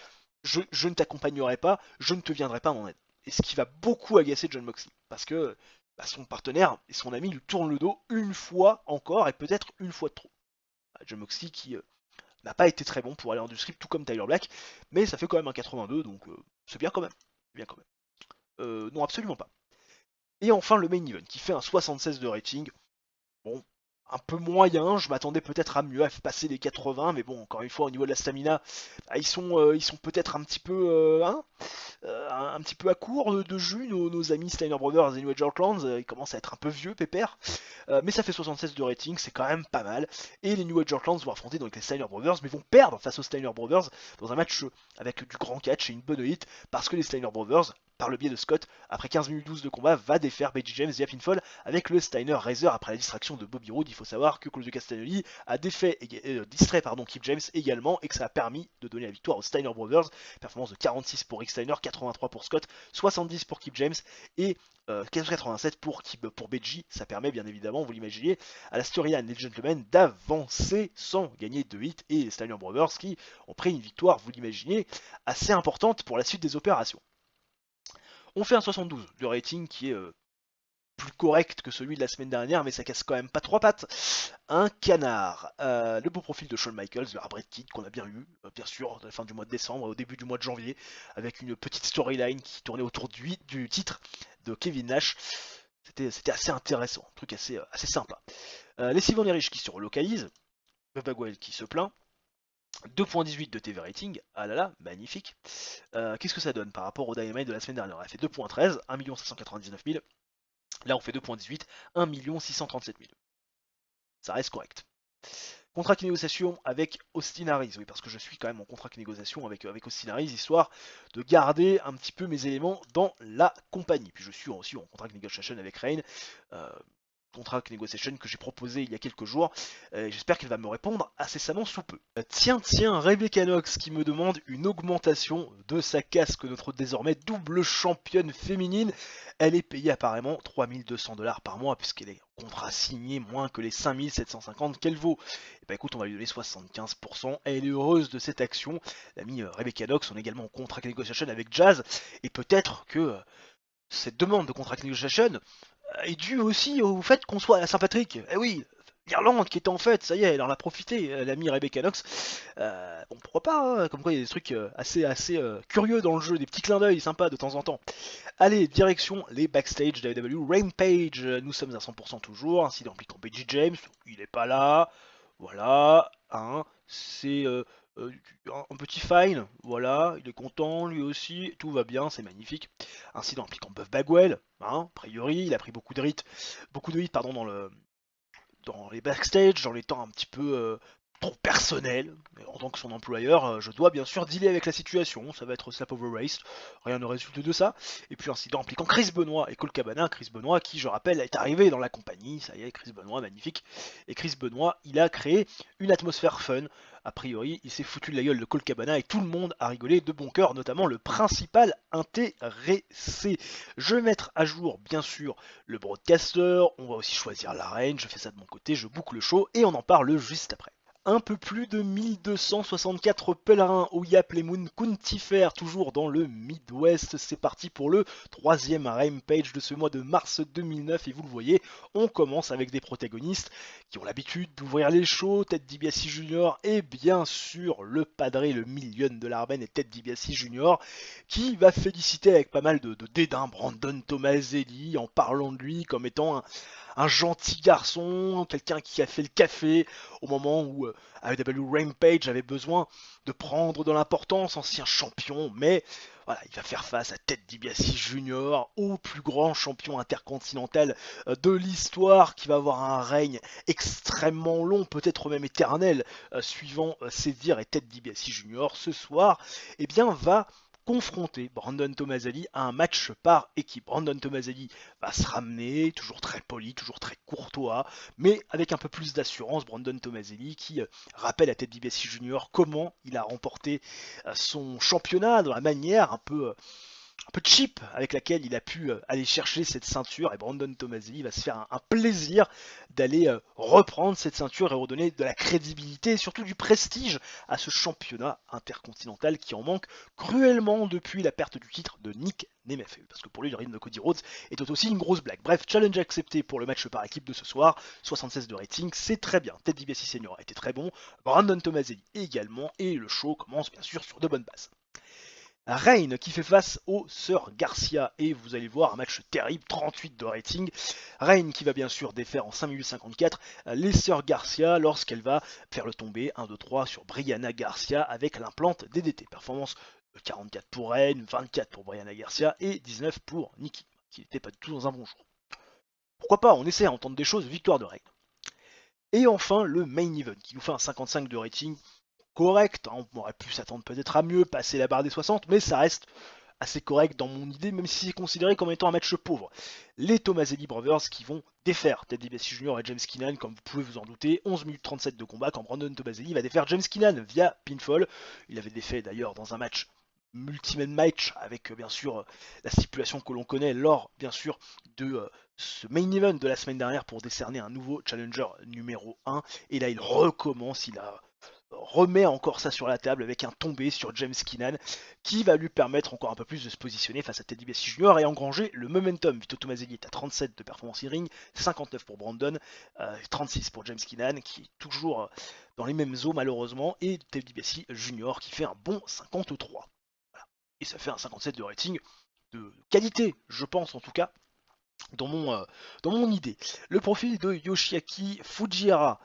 je ne t'accompagnerai pas, je ne te viendrai pas en aide. Et ce qui va beaucoup agacer John Moxley, parce que son partenaire et son ami lui tournent le dos une fois encore, et peut-être une fois de trop. John Moxley qui n'a pas été très bon pour aller en industrie, tout comme Tyler Black, mais ça fait quand même un 82, donc c'est bien quand même. Bien quand même. Non, absolument pas. Et enfin le main event, qui fait un 76 de rating. Bon, un peu moyen, je m'attendais peut-être à mieux, à passer les 80, mais bon, encore une fois, au niveau de la stamina, bah, ils sont peut-être un petit peu un petit peu à court de jus, nos amis Steiner Brothers et New Age Outlands, ils commencent à être un peu vieux, pépère, mais ça fait 76 de rating, c'est quand même pas mal, et les New Age Outlands vont affronter donc les Steiner Brothers, mais vont perdre face aux Steiner Brothers dans un match avec du grand catch et une bonne hit, parce que les Steiner Brothers, par le biais de Scott, après 15 minutes 12 de combat, va défaire Becky James via pinfall avec le Steiner Razor après la distraction de Bobby Roode. Il faut savoir que Claudio Castagnoli a distrait Kip James également et que ça a permis de donner la victoire aux Steiner Brothers. Performance de 46 pour Rick Steiner, 83 pour Scott, 70 pour Kip James et 87 pour Becky. Ça permet bien évidemment, vous l'imaginez, à la storyline des Gentlemen d'avancer sans gagner de hit et les Steiner Brothers qui ont pris une victoire, vous l'imaginez, assez importante pour la suite des opérations. On fait un 72 de rating qui est plus correct que celui de la semaine dernière, mais ça casse quand même pas trois pattes. Un canard. Le beau profil de Shawn Michaels, le Hardbread Kid qu'on a bien eu, bien sûr, à la fin du mois de décembre, au début du mois de janvier, avec une petite storyline qui tournait autour du titre de Kevin Nash. C'était assez intéressant, un truc assez sympa. Les Sylvain Riche qui se relocalisent, Buff Bagwell qui se plaint. 2.18 de TV rating, ah là là, magnifique. Qu'est-ce que ça donne par rapport au Dynamite de la semaine dernière? Elle a fait 2.13, 1 599 000. Là, on fait 2.18, 1 637 000. Ça reste correct. Contrat de négociation avec Austin Harris, oui, parce que je suis quand même en contrat de négociation avec Austin Harris, histoire de garder un petit peu mes éléments dans la compagnie. Puis je suis aussi en contrat de négociation avec Rain, contract negotiation que j'ai proposé il y a quelques jours. J'espère qu'elle va me répondre incessamment sous peu. Tiens, Rebecca Knox qui me demande une augmentation de sa casque, notre désormais double championne féminine. Elle est payée apparemment 3200 $ par mois puisqu'elle est en contrat signé moins que les 5750 qu'elle vaut. Et bah écoute, on va lui donner 75%. Elle est heureuse de cette action. L'amie Rebecca Knox, on est également en contract negotiation avec Jazz. Et peut-être que cette demande de contract negotiation est dû aussi au fait qu'on soit à Saint-Patrick. Eh oui, l'Irlande qui était en fête, ça y est, elle en a profité, l'ami Rebecca Knox. Bon, pourquoi pas, hein, comme quoi il y a des trucs assez curieux dans le jeu, des petits clins d'œil sympas de temps en temps. Allez, direction les backstage de WWE Rampage. Nous sommes à 100% toujours, ainsi impliquant Becky James, il est pas là, voilà, hein, c'est un petit fine, voilà, il est content lui aussi, tout va bien, c'est magnifique. Incident impliquant Buff Bagwell, hein, a priori, il a pris beaucoup de hits pardon, dans les backstage, dans les temps un petit peu trop personnels. En tant que son employeur, je dois bien sûr dealer avec la situation, ça va être slap over race, rien ne résulte de ça. Et puis incident impliquant Chris Benoit et Colt Cabana, Chris Benoit qui, je rappelle, est arrivé dans la compagnie, ça y est, Chris Benoit, magnifique. Et Chris Benoit, il a créé une atmosphère fun. A priori, il s'est foutu de la gueule de Colt Cabana et tout le monde a rigolé de bon cœur, notamment le principal intéressé. Je vais mettre à jour, bien sûr, le broadcaster, on va aussi choisir l'arène, je fais ça de mon côté, je boucle le show et on en parle juste après. Un peu plus de 1264 pèlerins au Yaplemoon Kuntifer, toujours dans le Midwest. C'est parti pour le troisième Rampage de ce mois de mars 2009. Et vous le voyez, on commence avec des protagonistes qui ont l'habitude d'ouvrir les shows. Ted DiBiase Jr. et bien sûr le padré, le $1 million et Ted DiBiase Jr. qui va féliciter avec pas mal de dédain Brandon Tomaselli en parlant de lui comme étant un gentil garçon, quelqu'un qui a fait le café au moment où AEW Rampage avait besoin de prendre de l'importance, ancien champion, mais Voilà, il va faire face à Ted DiBiase Jr., au plus grand champion intercontinental de l'histoire, qui va avoir un règne extrêmement long, peut-être même éternel, suivant ses dires. Et Ted DiBiase Jr. ce soir, eh bien, va confronter Brandon Tomaselli à un match par équipe. Brandon Tomaselli va se ramener, toujours très poli, toujours très courtois, mais avec un peu plus d'assurance. Brandon Tomaselli qui rappelle à Ted DiBiase Jr. comment il a remporté son championnat, dans la manière un peu cheap avec laquelle il a pu aller chercher cette ceinture. Et Brandon Tomaselli va se faire un plaisir d'aller reprendre cette ceinture et redonner de la crédibilité et surtout du prestige à ce championnat intercontinental qui en manque cruellement depuis la perte du titre de Nick Nemeth. Parce que pour lui, le rythme de Cody Rhodes était aussi une grosse blague. Bref, challenge accepté pour le match par équipe de ce soir. 76 de rating, c'est très bien. Ted DiBiase Senior a été très bon, Brandon Tomaselli également, et le show commence bien sûr sur de bonnes bases. Reign qui fait face aux Sœurs Garcia, et vous allez voir un match terrible, 38 de rating. Reign qui va bien sûr défaire en 5 minutes 54 les Sœurs Garcia lorsqu'elle va faire le tomber 1-2-3 sur Brianna Garcia avec l'implante DDT. Performance de 44 pour Reign, 24 pour Brianna Garcia et 19 pour Nikki, qui n'était pas du tout dans un bon jour. Pourquoi pas, on essaie à entendre des choses, victoire de Reign. Et enfin le main event qui nous fait un 55 de rating, correct, hein, on aurait pu s'attendre peut-être à mieux, passer la barre des 60, mais ça reste assez correct dans mon idée, même si c'est considéré comme étant un match pauvre. Les Tomaselli Brothers qui vont défaire Ted DiBiase Jr. et James Keenan, comme vous pouvez vous en douter. 11 minutes 37 de combat quand Brandon Tomaselli va défaire James Keenan via pinfall. Il avait défait d'ailleurs dans un match multi-man match avec bien sûr la stipulation que l'on connaît lors bien sûr de ce main event de la semaine dernière pour décerner un nouveau challenger numéro 1. Et là il recommence, il remet encore ça sur la table avec un tombé sur James Keenan qui va lui permettre encore un peu plus de se positionner face à Ted DiBiase Jr. et engranger le momentum. Vito Tomaselli est à 37 de performance in-ring, 59 pour Brandon, 36 pour James Keenan qui est toujours dans les mêmes eaux malheureusement, et Ted DiBiase Jr. qui fait un bon 53. Voilà. Et ça fait un 57 de rating de qualité, je pense en tout cas, dans mon idée. Le profil de Yoshiaki Fujihara,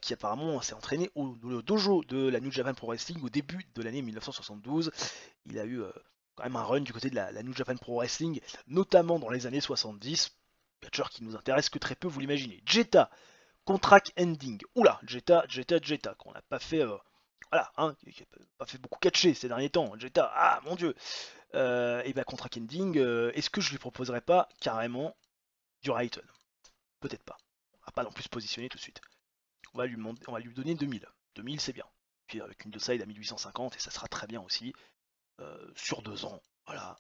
qui apparemment s'est entraîné au dojo de la New Japan Pro Wrestling au début de l'année 1972. Il a eu quand même un run du côté de la New Japan Pro Wrestling, notamment dans les années 70. Catcheur qui nous intéresse que très peu, vous l'imaginez. Jetta, contract ending. Oula, Jetta, qu'on n'a pas fait... voilà, hein, qui n'a pas fait beaucoup catcher ces derniers temps. Jetta, ah mon dieu. Et bah contract ending, est-ce que je lui proposerais pas carrément du Rayton? Peut-être pas. On va pas non plus se positionner tout de suite. On va lui donner 2000. 2000 c'est bien. Puis avec une de side à 1850 et ça sera très bien aussi. Sur 2 ans. Voilà.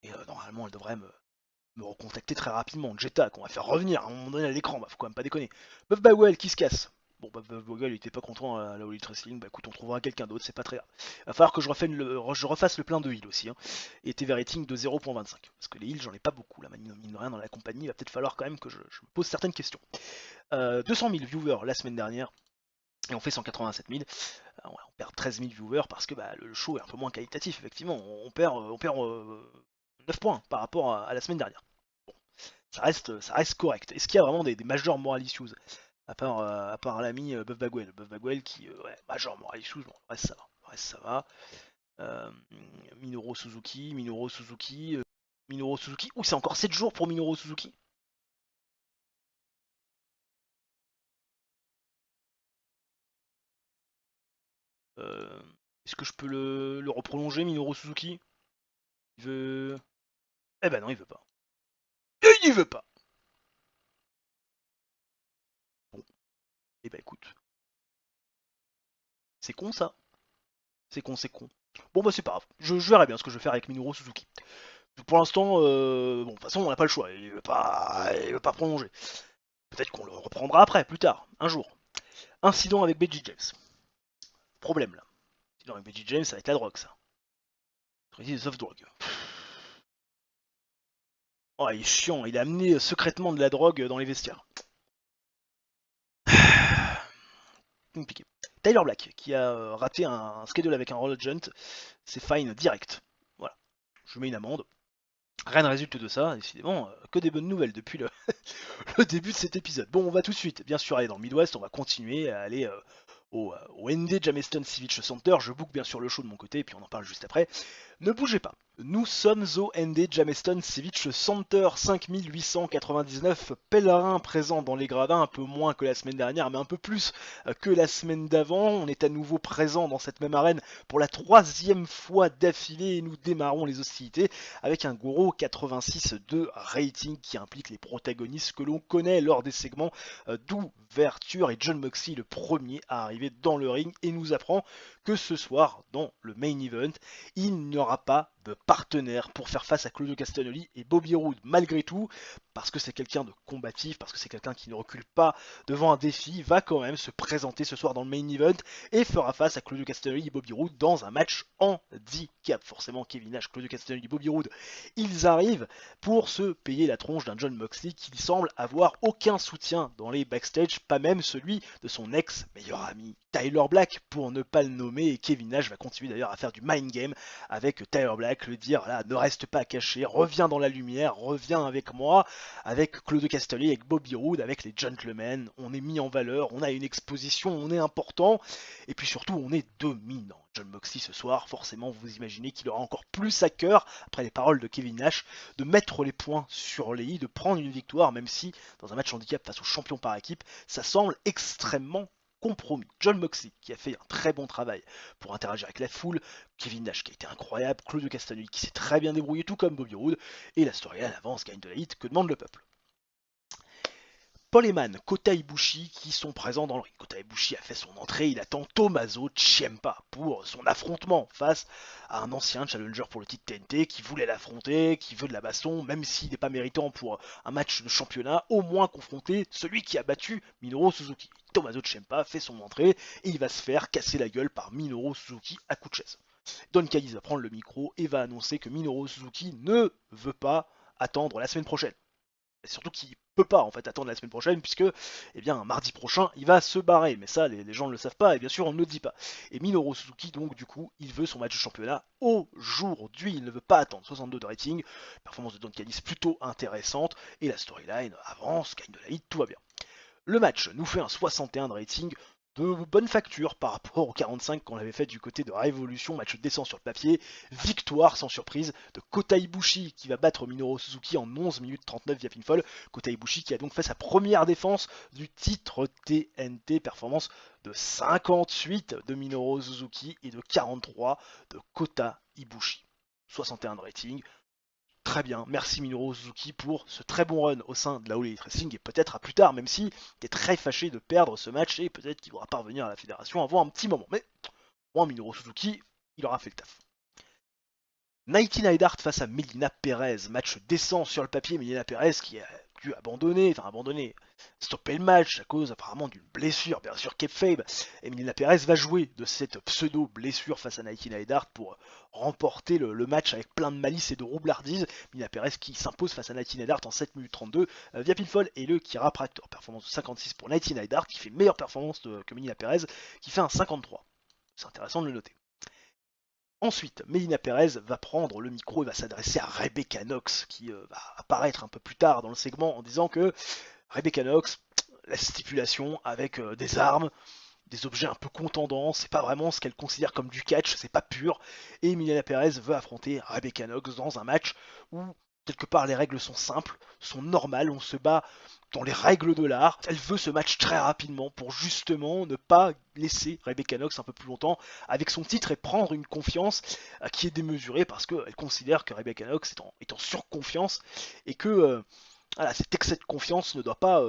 Et normalement elle devrait me recontacter très rapidement. Jetta qu'on va faire revenir à un moment donné à l'écran. Bah faut quand même pas déconner. Buff Bagwell qui se casse. Bon, bah, Buff Bagwell il était pas content à la All Elite Wrestling. Bah écoute, on trouvera quelqu'un d'autre, c'est pas très grave. Il va falloir que je refasse le plein de heal aussi. Hein. Et TV rating de 0.25. Parce que les heals, j'en ai pas beaucoup là, mine de rien, dans la compagnie. Il va peut-être falloir quand même que je me pose certaines questions. 200 000 viewers la semaine dernière. Et on fait 187 000. On perd 13 000 viewers parce que bah, le show est un peu moins qualitatif, effectivement. On perd 9 points par rapport à la semaine dernière. Bon, ça reste correct. Est-ce qu'il y a vraiment des major moral issues à part l'ami Buff Bagwell? Buff Bagwell qui, ouais, major moral issues, bon, reste ça va. Minoru Suzuki. Ouh, c'est encore 7 jours pour Minoru Suzuki. Est-ce que je peux le reprolonger, Minoru Suzuki? Il veut... Eh ben non, il veut pas. Il veut pas. Bon, eh ben écoute. C'est con ça. C'est con. Bon bah c'est pas grave. Je verrai bien ce que je vais faire avec Minoru Suzuki. Pour l'instant, bon, de toute façon on n'a pas le choix. Il veut pas prolonger. Peut-être qu'on le reprendra après, plus tard, un jour. Incident avec Beji James. Problème là. Incident avec Beji James, ça va être la drogue ça. Des soft drogue. Oh, il est chiant, il a amené secrètement de la drogue dans les vestiaires. Compliqué. Tyler Black, qui a raté un schedule avec un roll junt, c'est fine direct. Voilà. Je mets une amende. Rien ne résulte de ça, décidément, que des bonnes nouvelles depuis le, le début de cet épisode. Bon, on va tout de suite, bien sûr, aller dans le Midwest, on va continuer à aller au ND Jameston Civic Center. Je book bien sûr le show de mon côté, et puis on en parle juste après. Ne bougez pas. Nous sommes au ND Jameston Ceviche Center 5899 pèlerins présents dans les gradins, un peu moins que la semaine dernière, mais un peu plus que la semaine d'avant. On est à nouveau présent dans cette même arène pour la troisième fois d'affilée et nous démarrons les hostilités avec un gros 86 de rating qui implique les protagonistes que l'on connaît lors des segments d'ouverture et Jon Moxley le premier à arriver dans le ring et nous apprend que ce soir dans le main event il n'y aura pas de partenaire pour faire face à Claudio Castagnoli et Bobby Roode malgré tout, parce que c'est quelqu'un de combatif, parce que c'est quelqu'un qui ne recule pas devant un défi, va quand même se présenter ce soir dans le main event et fera face à Claudio Castagnoli et Bobby Roode dans un match handicap. Forcément Kevin Nash, Claudio Castagnoli et Bobby Roode, ils arrivent pour se payer la tronche d'un Jon Moxley qui semble avoir aucun soutien dans les backstage, pas même celui de son ex-meilleur ami Tyler Black pour ne pas le nommer, et Kevin Nash va continuer d'ailleurs à faire du mind game avec Tyler Black, le dire là, ne reste pas caché, reviens dans la lumière, reviens avec moi, avec Claudio Castagnoli, avec Bobby Roode, avec les gentlemen, on est mis en valeur, on a une exposition, on est important, et puis surtout on est dominant. Jon Moxley ce soir, forcément vous imaginez qu'il aura encore plus à cœur, après les paroles de Kevin Nash, de mettre les points sur les i, de prendre une victoire, même si dans un match handicap face au champion par équipe, ça semble extrêmement compromis. Jon Moxley qui a fait un très bon travail pour interagir avec la foule, Kevin Nash qui a été incroyable, Claudio Castagnoli qui s'est très bien débrouillé tout comme Bobby Roode, et la storyline avance, gagne de la hit, que demande le peuple. Paul Heyman, Kota Ibushi qui sont présents dans le ring. Kota Ibushi a fait son entrée, il attend Tommaso Ciampa pour son affrontement face à un ancien challenger pour le titre TNT qui voulait l'affronter, qui veut de la baston, même s'il n'est pas méritant pour un match de championnat, au moins confronter celui qui a battu Minoru Suzuki. Tommaso Ciampa fait son entrée et il va se faire casser la gueule par Minoru Suzuki à coups de chaise. Don Callis va prendre le micro et va annoncer que Minoru Suzuki ne veut pas attendre la semaine prochaine. Et surtout qu'il peut pas en fait attendre la semaine prochaine puisque eh bien mardi prochain il va se barrer, mais ça les gens ne le savent pas et bien sûr on ne le dit pas. Et Minoru Suzuki donc du coup il veut son match de championnat aujourd'hui, il ne veut pas attendre. 62 de rating, performance de Don Callis plutôt intéressante et la storyline avance, gagne de la hit, tout va bien. Le match nous fait un 61 de rating de bonne facture par rapport aux 45 qu'on avait fait du côté de Révolution, match décent sur le papier, victoire sans surprise de Kota Ibushi qui va battre Minoru Suzuki en 11 minutes 39 via pinfall. Kota Ibushi qui a donc fait sa première défense du titre TNT, performance de 58 de Minoru Suzuki et de 43 de Kota Ibushi. 61 de rating, très bien, merci Minoru Suzuki pour ce très bon run au sein de la All Elite Wrestling et peut-être à plus tard, même si il est très fâché de perdre ce match et peut-être qu'il pourra parvenir à la fédération avant un petit moment. Mais au moins Minoru Suzuki, il aura fait le taf. Nighty Neidhart face à Melina Perez, match décent sur le papier, Melina Perez qui a dû abandonner, stopper le match à cause apparemment d'une blessure, bien sûr kayfabe, et Melina Perez va jouer de cette pseudo blessure face à Nighty Neidhart pour remporter le match avec plein de malice et de roublardise. Melina Perez qui s'impose face à Nighty Neidhart en 7 minutes 32 via pinfall et le chiropractor, performance de 56 pour Nighty Neidhart qui fait meilleure performance que Melina Perez qui fait un 53. C'est intéressant de le noter. Ensuite, Melina Perez va prendre le micro et va s'adresser à Rebecca Knox, qui va apparaître un peu plus tard dans le segment en disant que Rebecca Knox, la stipulation avec des armes, des objets un peu contendants, c'est pas vraiment ce qu'elle considère comme du catch, c'est pas pur, et Melina Perez veut affronter Rebecca Knox dans un match où quelque part les règles sont simples, sont normales, on se bat dans les règles de l'art. Elle veut ce match très rapidement pour justement ne pas laisser Rebecca Knox un peu plus longtemps avec son titre et prendre une confiance qui est démesurée parce qu'elle considère que Rebecca Knox est en surconfiance et que voilà, cet excès de confiance ne doit pas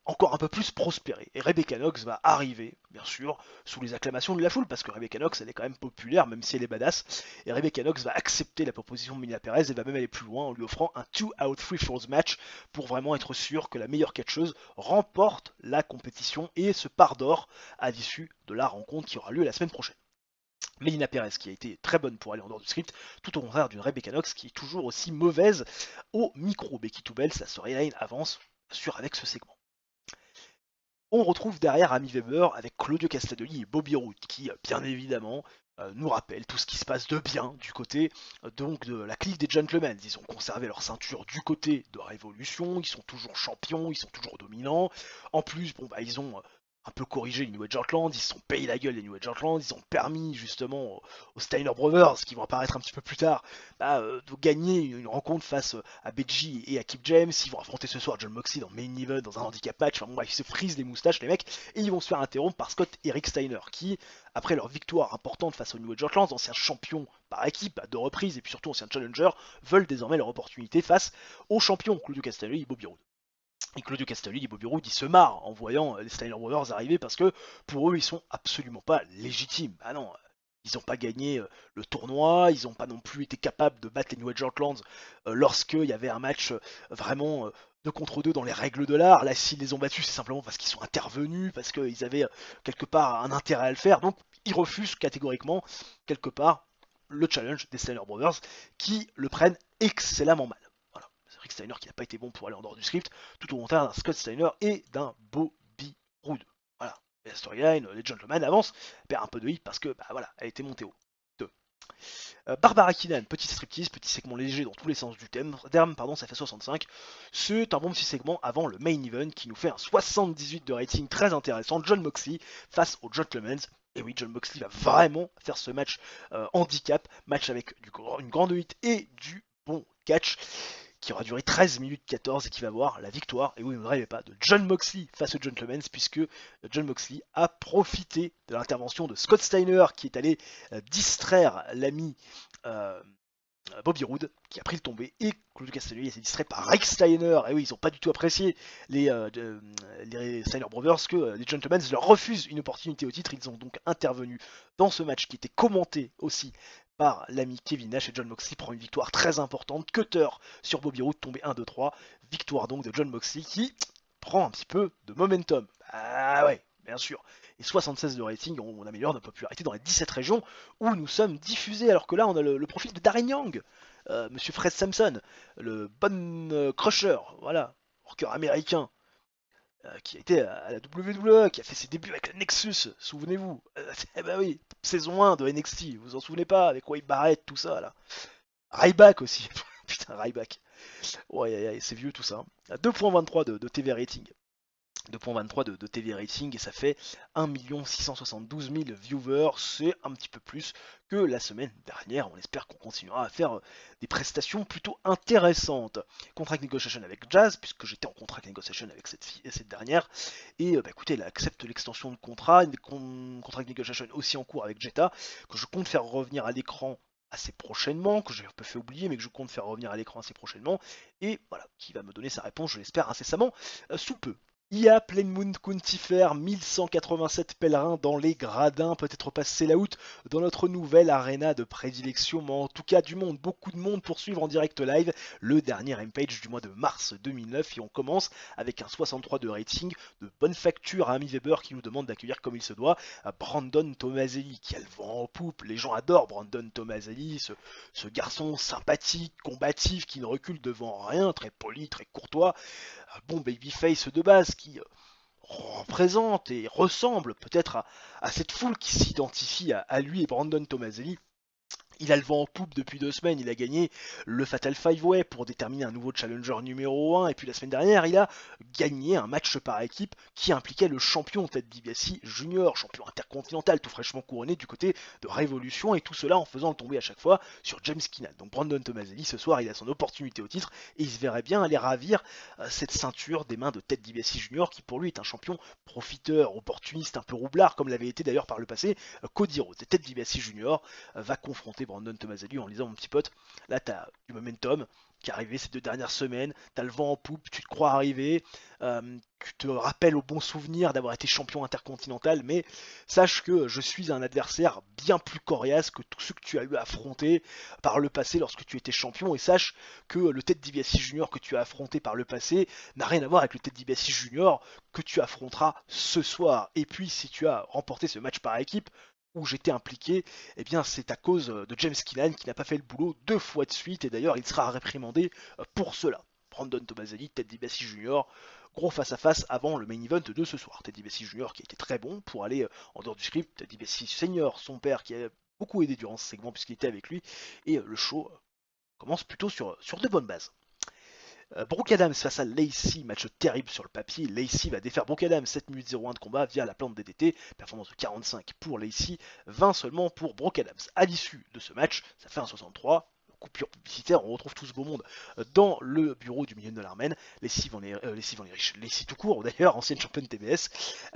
encore un peu plus prospérer. Et Rebecca Knox va arriver, bien sûr, sous les acclamations de la foule, parce que Rebecca Knox, elle est quand même populaire, même si elle est badass. Et Rebecca Knox va accepter la proposition de Melina Perez et va même aller plus loin en lui offrant un 2 out 3 falls match pour vraiment être sûr que la meilleure catcheuse remporte la compétition et se part d'or à l'issue de la rencontre qui aura lieu la semaine prochaine. Melina Perez qui a été très bonne pour aller en dehors du script, tout au contraire d'une Rebecca Knox qui est toujours aussi mauvaise au micro. Becky Two Bells, sa storyline avance, bien sûr, avec ce segment. On retrouve derrière Amy Weber avec Claudio Castagnoli et Bobby Roode qui, bien évidemment, nous rappellent tout ce qui se passe de bien du côté donc de la clique des gentlemen. Ils ont conservé leur ceinture du côté de Révolution, ils sont toujours champions, ils sont toujours dominants. En plus, ils ont un peu corrigé les New Age Outlands, ils se sont payés la gueule les New Age Outlands, ils ont permis justement aux Steiner Brothers, qui vont apparaître un petit peu plus tard, de gagner une rencontre face à Beji et à Kip James. Ils vont affronter ce soir John Moxley dans Main Event, dans un handicap match. Enfin bon, bref, ils se frisent les moustaches les mecs, et ils vont se faire interrompre par Scott et Rick Steiner, qui, après leur victoire importante face aux New Age Outlands, anciens champions par équipe à 2 reprises, et puis surtout anciens challengers, veulent désormais leur opportunité face aux champions Claudio Castagnoli et Bobby Roode. Et Claudio Castagnoli et Bobby Roode, ils se marrent en voyant les Steiner Brothers arriver, parce que pour eux, ils sont absolument pas légitimes. Ah non, ils n'ont pas gagné le tournoi, ils n'ont pas non plus été capables de battre les New Age Outlands lorsqu'il y avait un match vraiment 2 contre 2 dans les règles de l'art. Là, s'ils les ont battus, c'est simplement parce qu'ils sont intervenus, parce qu'ils avaient quelque part un intérêt à le faire. Donc, ils refusent catégoriquement, quelque part, le challenge des Steiner Brothers, qui le prennent excellemment mal. Voilà. Rick Steiner qui n'a pas été bon pour aller en dehors du script, tout au contraire d'un Scott Steiner et d'un Bobby Roode. Voilà. Et la storyline, les gentlemen avancent, perd un peu de hit parce que, voilà, elle était montée haut. Barbara Keenan, petit striptease, petit segment léger dans tous les sens du terme, pardon, ça fait 65. C'est un bon petit segment avant le main event qui nous fait un 78 de rating très intéressant. John Moxley face aux Gentlemen. Et oui, John Moxley va vraiment faire ce match handicap, match avec une grande hit et du bon catch, qui aura duré 13 minutes 14 et qui va voir la victoire, et oui, ne rêvez pas, de John Moxley face aux Gentlemen, puisque John Moxley a profité de l'intervention de Scott Steiner, qui est allé distraire l'ami euh, Bobby Roode, qui a pris le tombé, et Claudio Castagnoli a été distrait par Rick Steiner. Et oui, ils n'ont pas du tout apprécié les Steiner Brothers, que les Gentlemen leur refusent une opportunité au titre. Ils ont donc intervenu dans ce match qui était commenté aussi par l'ami Kevin Nash, et John Moxley prend une victoire très importante. Cutter sur Bobby Roode, tombé 1-2-3. Victoire donc de John Moxley qui prend un petit peu de momentum. Ah ouais, bien sûr. Et 76 de rating, on améliore notre popularité dans les 17 régions où nous sommes diffusés, alors que là on a le profil de Darren Young, Monsieur Fred Sampson, le bon crusher, voilà, worker américain, qui a été à la WWE, qui a fait ses débuts avec la Nexus, souvenez-vous. Eh ben oui, saison 1 de NXT, vous vous en souvenez pas, avec Wade Barrett, tout ça là. Ryback aussi, putain, Ryback. Ouais, c'est vieux tout ça. 2.23 de TV rating. 2.23 de TV rating, et ça fait 1 672 000 viewers. C'est un petit peu plus que la semaine dernière. On espère qu'on continuera à faire des prestations plutôt intéressantes. Contract negotiation avec Jazz, puisque j'étais en contract negotiation avec cette dernière, et écoutez, elle accepte l'extension de contrat, une contract negotiation aussi en cours avec Jetta, que je compte faire revenir à l'écran assez prochainement, que j'ai un peu fait oublier, mais que je compte faire revenir à l'écran assez prochainement, et voilà, qui va me donner sa réponse, je l'espère, incessamment, sous peu. IA Plain Moon Countifer, 1187 pèlerins dans les gradins, peut-être pas sell-out dans notre nouvelle arena de prédilection, mais en tout cas du monde, beaucoup de monde pour suivre en direct live le dernier Rampage du mois de mars 2009, et on commence avec un 63 de rating, de bonne facture à Amy Weber qui nous demande d'accueillir comme il se doit Brandon Tomaselli, qui a le vent en poupe. Les gens adorent Brandon Tomaselli, ce garçon sympathique, combatif, qui ne recule devant rien, très poli, très courtois, un bon babyface de base qui représente et ressemble peut-être à cette foule qui s'identifie à lui et Brandon Tomaselli. Il a le vent en poupe depuis 2 semaines, il a gagné le Fatal 5-Way pour déterminer un nouveau challenger numéro 1, et puis la semaine dernière, il a gagné un match par équipe qui impliquait le champion Ted DiBiase Junior, champion intercontinental tout fraîchement couronné du côté de Révolution, et tout cela en faisant le tomber à chaque fois sur James Keenan. Donc Brandon Tomaselli, ce soir, il a son opportunité au titre, et il se verrait bien aller ravir cette ceinture des mains de Ted DiBiase Junior, qui pour lui est un champion profiteur, opportuniste, un peu roublard, comme l'avait été d'ailleurs par le passé Cody Rhodes. Et Ted DiBiase Junior va confronter Brandon Tomaselli en disant: mon petit pote, là t'as du momentum qui est arrivé ces 2 dernières semaines, t'as le vent en poupe, tu te crois arrivé, tu te rappelles au bon souvenir d'avoir été champion intercontinental, mais sache que je suis un adversaire bien plus coriace que tous ceux que tu as eu à affronter par le passé lorsque tu étais champion, et sache que le Ted DiBiase Junior que tu as affronté par le passé n'a rien à voir avec le Ted DiBiase Junior que tu affronteras ce soir. Et puis si tu as remporté ce match par équipe où j'étais impliqué, eh bien c'est à cause de James Keenan qui n'a pas fait le boulot 2 fois de suite, et d'ailleurs il sera réprimandé pour cela. Brandon Tomaselli, Ted DiBiase Jr., gros face à face avant le main event de ce soir. Ted DiBiase Jr. qui a été très bon pour aller en dehors du script, Ted DiBiase Senior, son père, qui a beaucoup aidé durant ce segment puisqu'il était avec lui, et le show commence plutôt sur de bonnes bases. Brooke Adams face à Lacey, match terrible sur le papier. Lacey va défaire Brooke Adams, 7 minutes 01 de combat via la plante DDT, performance de 45 pour Lacey, 20 seulement pour Brooke Adams. À l'issue de ce match, ça fait un 63. Coupure publicitaire, on retrouve tout ce beau monde dans le bureau du Million Dollar Man, Lacey Van Erich, Lacey tout court d'ailleurs, ancienne championne TBS,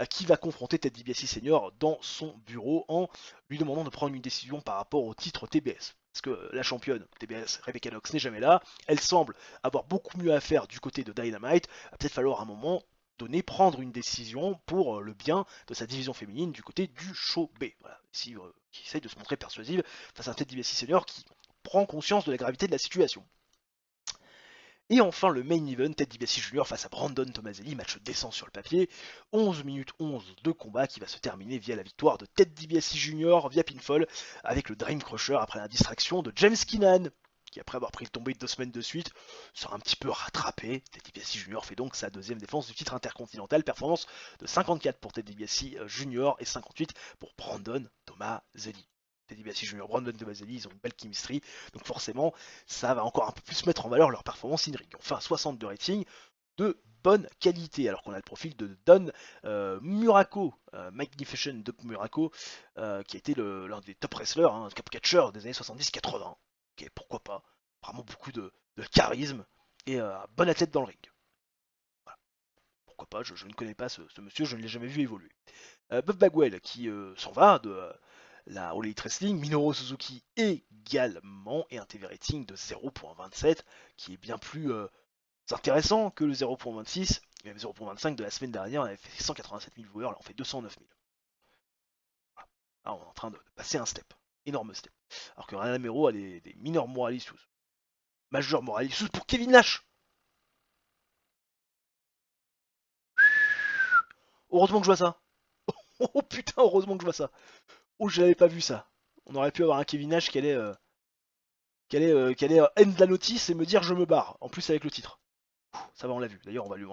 qui va confronter Ted DiBiase Senior dans son bureau en lui demandant de prendre une décision par rapport au titre TBS. Parce que la championne TBS, Rebecca Knox, n'est jamais là, elle semble avoir beaucoup mieux à faire du côté de Dynamite, va peut-être falloir à un moment donné prendre une décision pour le bien de sa division féminine du côté du show B. Voilà, qui essaye de se montrer persuasive face à un Ted DiBiase Senior qui prend conscience de la gravité de la situation. Et enfin le main event, Ted DiBiase Jr. face à Brandon Tomaselli, match décent sur le papier, 11 minutes 11 de combat qui va se terminer via la victoire de Ted DiBiase Jr. via pinfall avec le Dream Crusher après la distraction de James Keenan, qui après avoir pris le tombé 2 semaines de suite, sera un petit peu rattrapé. Ted DiBiase Jr. fait donc sa deuxième défense du titre intercontinental, performance de 54 pour Ted DiBiase Jr. et 58 pour Brandon Tomaselli. Ted DiBiase Jr., Brandon Tomaselli, ils ont une belle chemistry, donc forcément, ça va encore un peu plus mettre en valeur leur performance in-ring. Enfin, 60 de rating, de bonne qualité, alors qu'on a le profil de Don Muraco, Magnificent Don Muraco, qui a été l'un des top wrestlers, top catchers des années 70-80. Ok, pourquoi pas, vraiment beaucoup de charisme et bon athlète dans le ring. Voilà. Pourquoi pas, je ne connais pas ce monsieur, je ne l'ai jamais vu évoluer. Buff Bagwell qui s'en va de la All Elite Wrestling, Minoru Suzuki également, et un TV rating de 0.27 qui est bien plus intéressant que le 0.26 et même 0.25 de la semaine dernière. On avait fait 187 000 viewers, là on fait 209 000. Voilà. Là on est en train de passer un step, énorme step. Alors que Ryan Mero a des mineurs moral issues, majeurs moral issues pour Kevin Nash. Heureusement que je vois ça. Oh putain, heureusement que je vois ça. Oh, je l'avais pas vu ça. On aurait pu avoir un Kevin Nash qui allait end la notice et me dire je me barre. En plus avec le titre. Ça va, on l'a vu. D'ailleurs, tu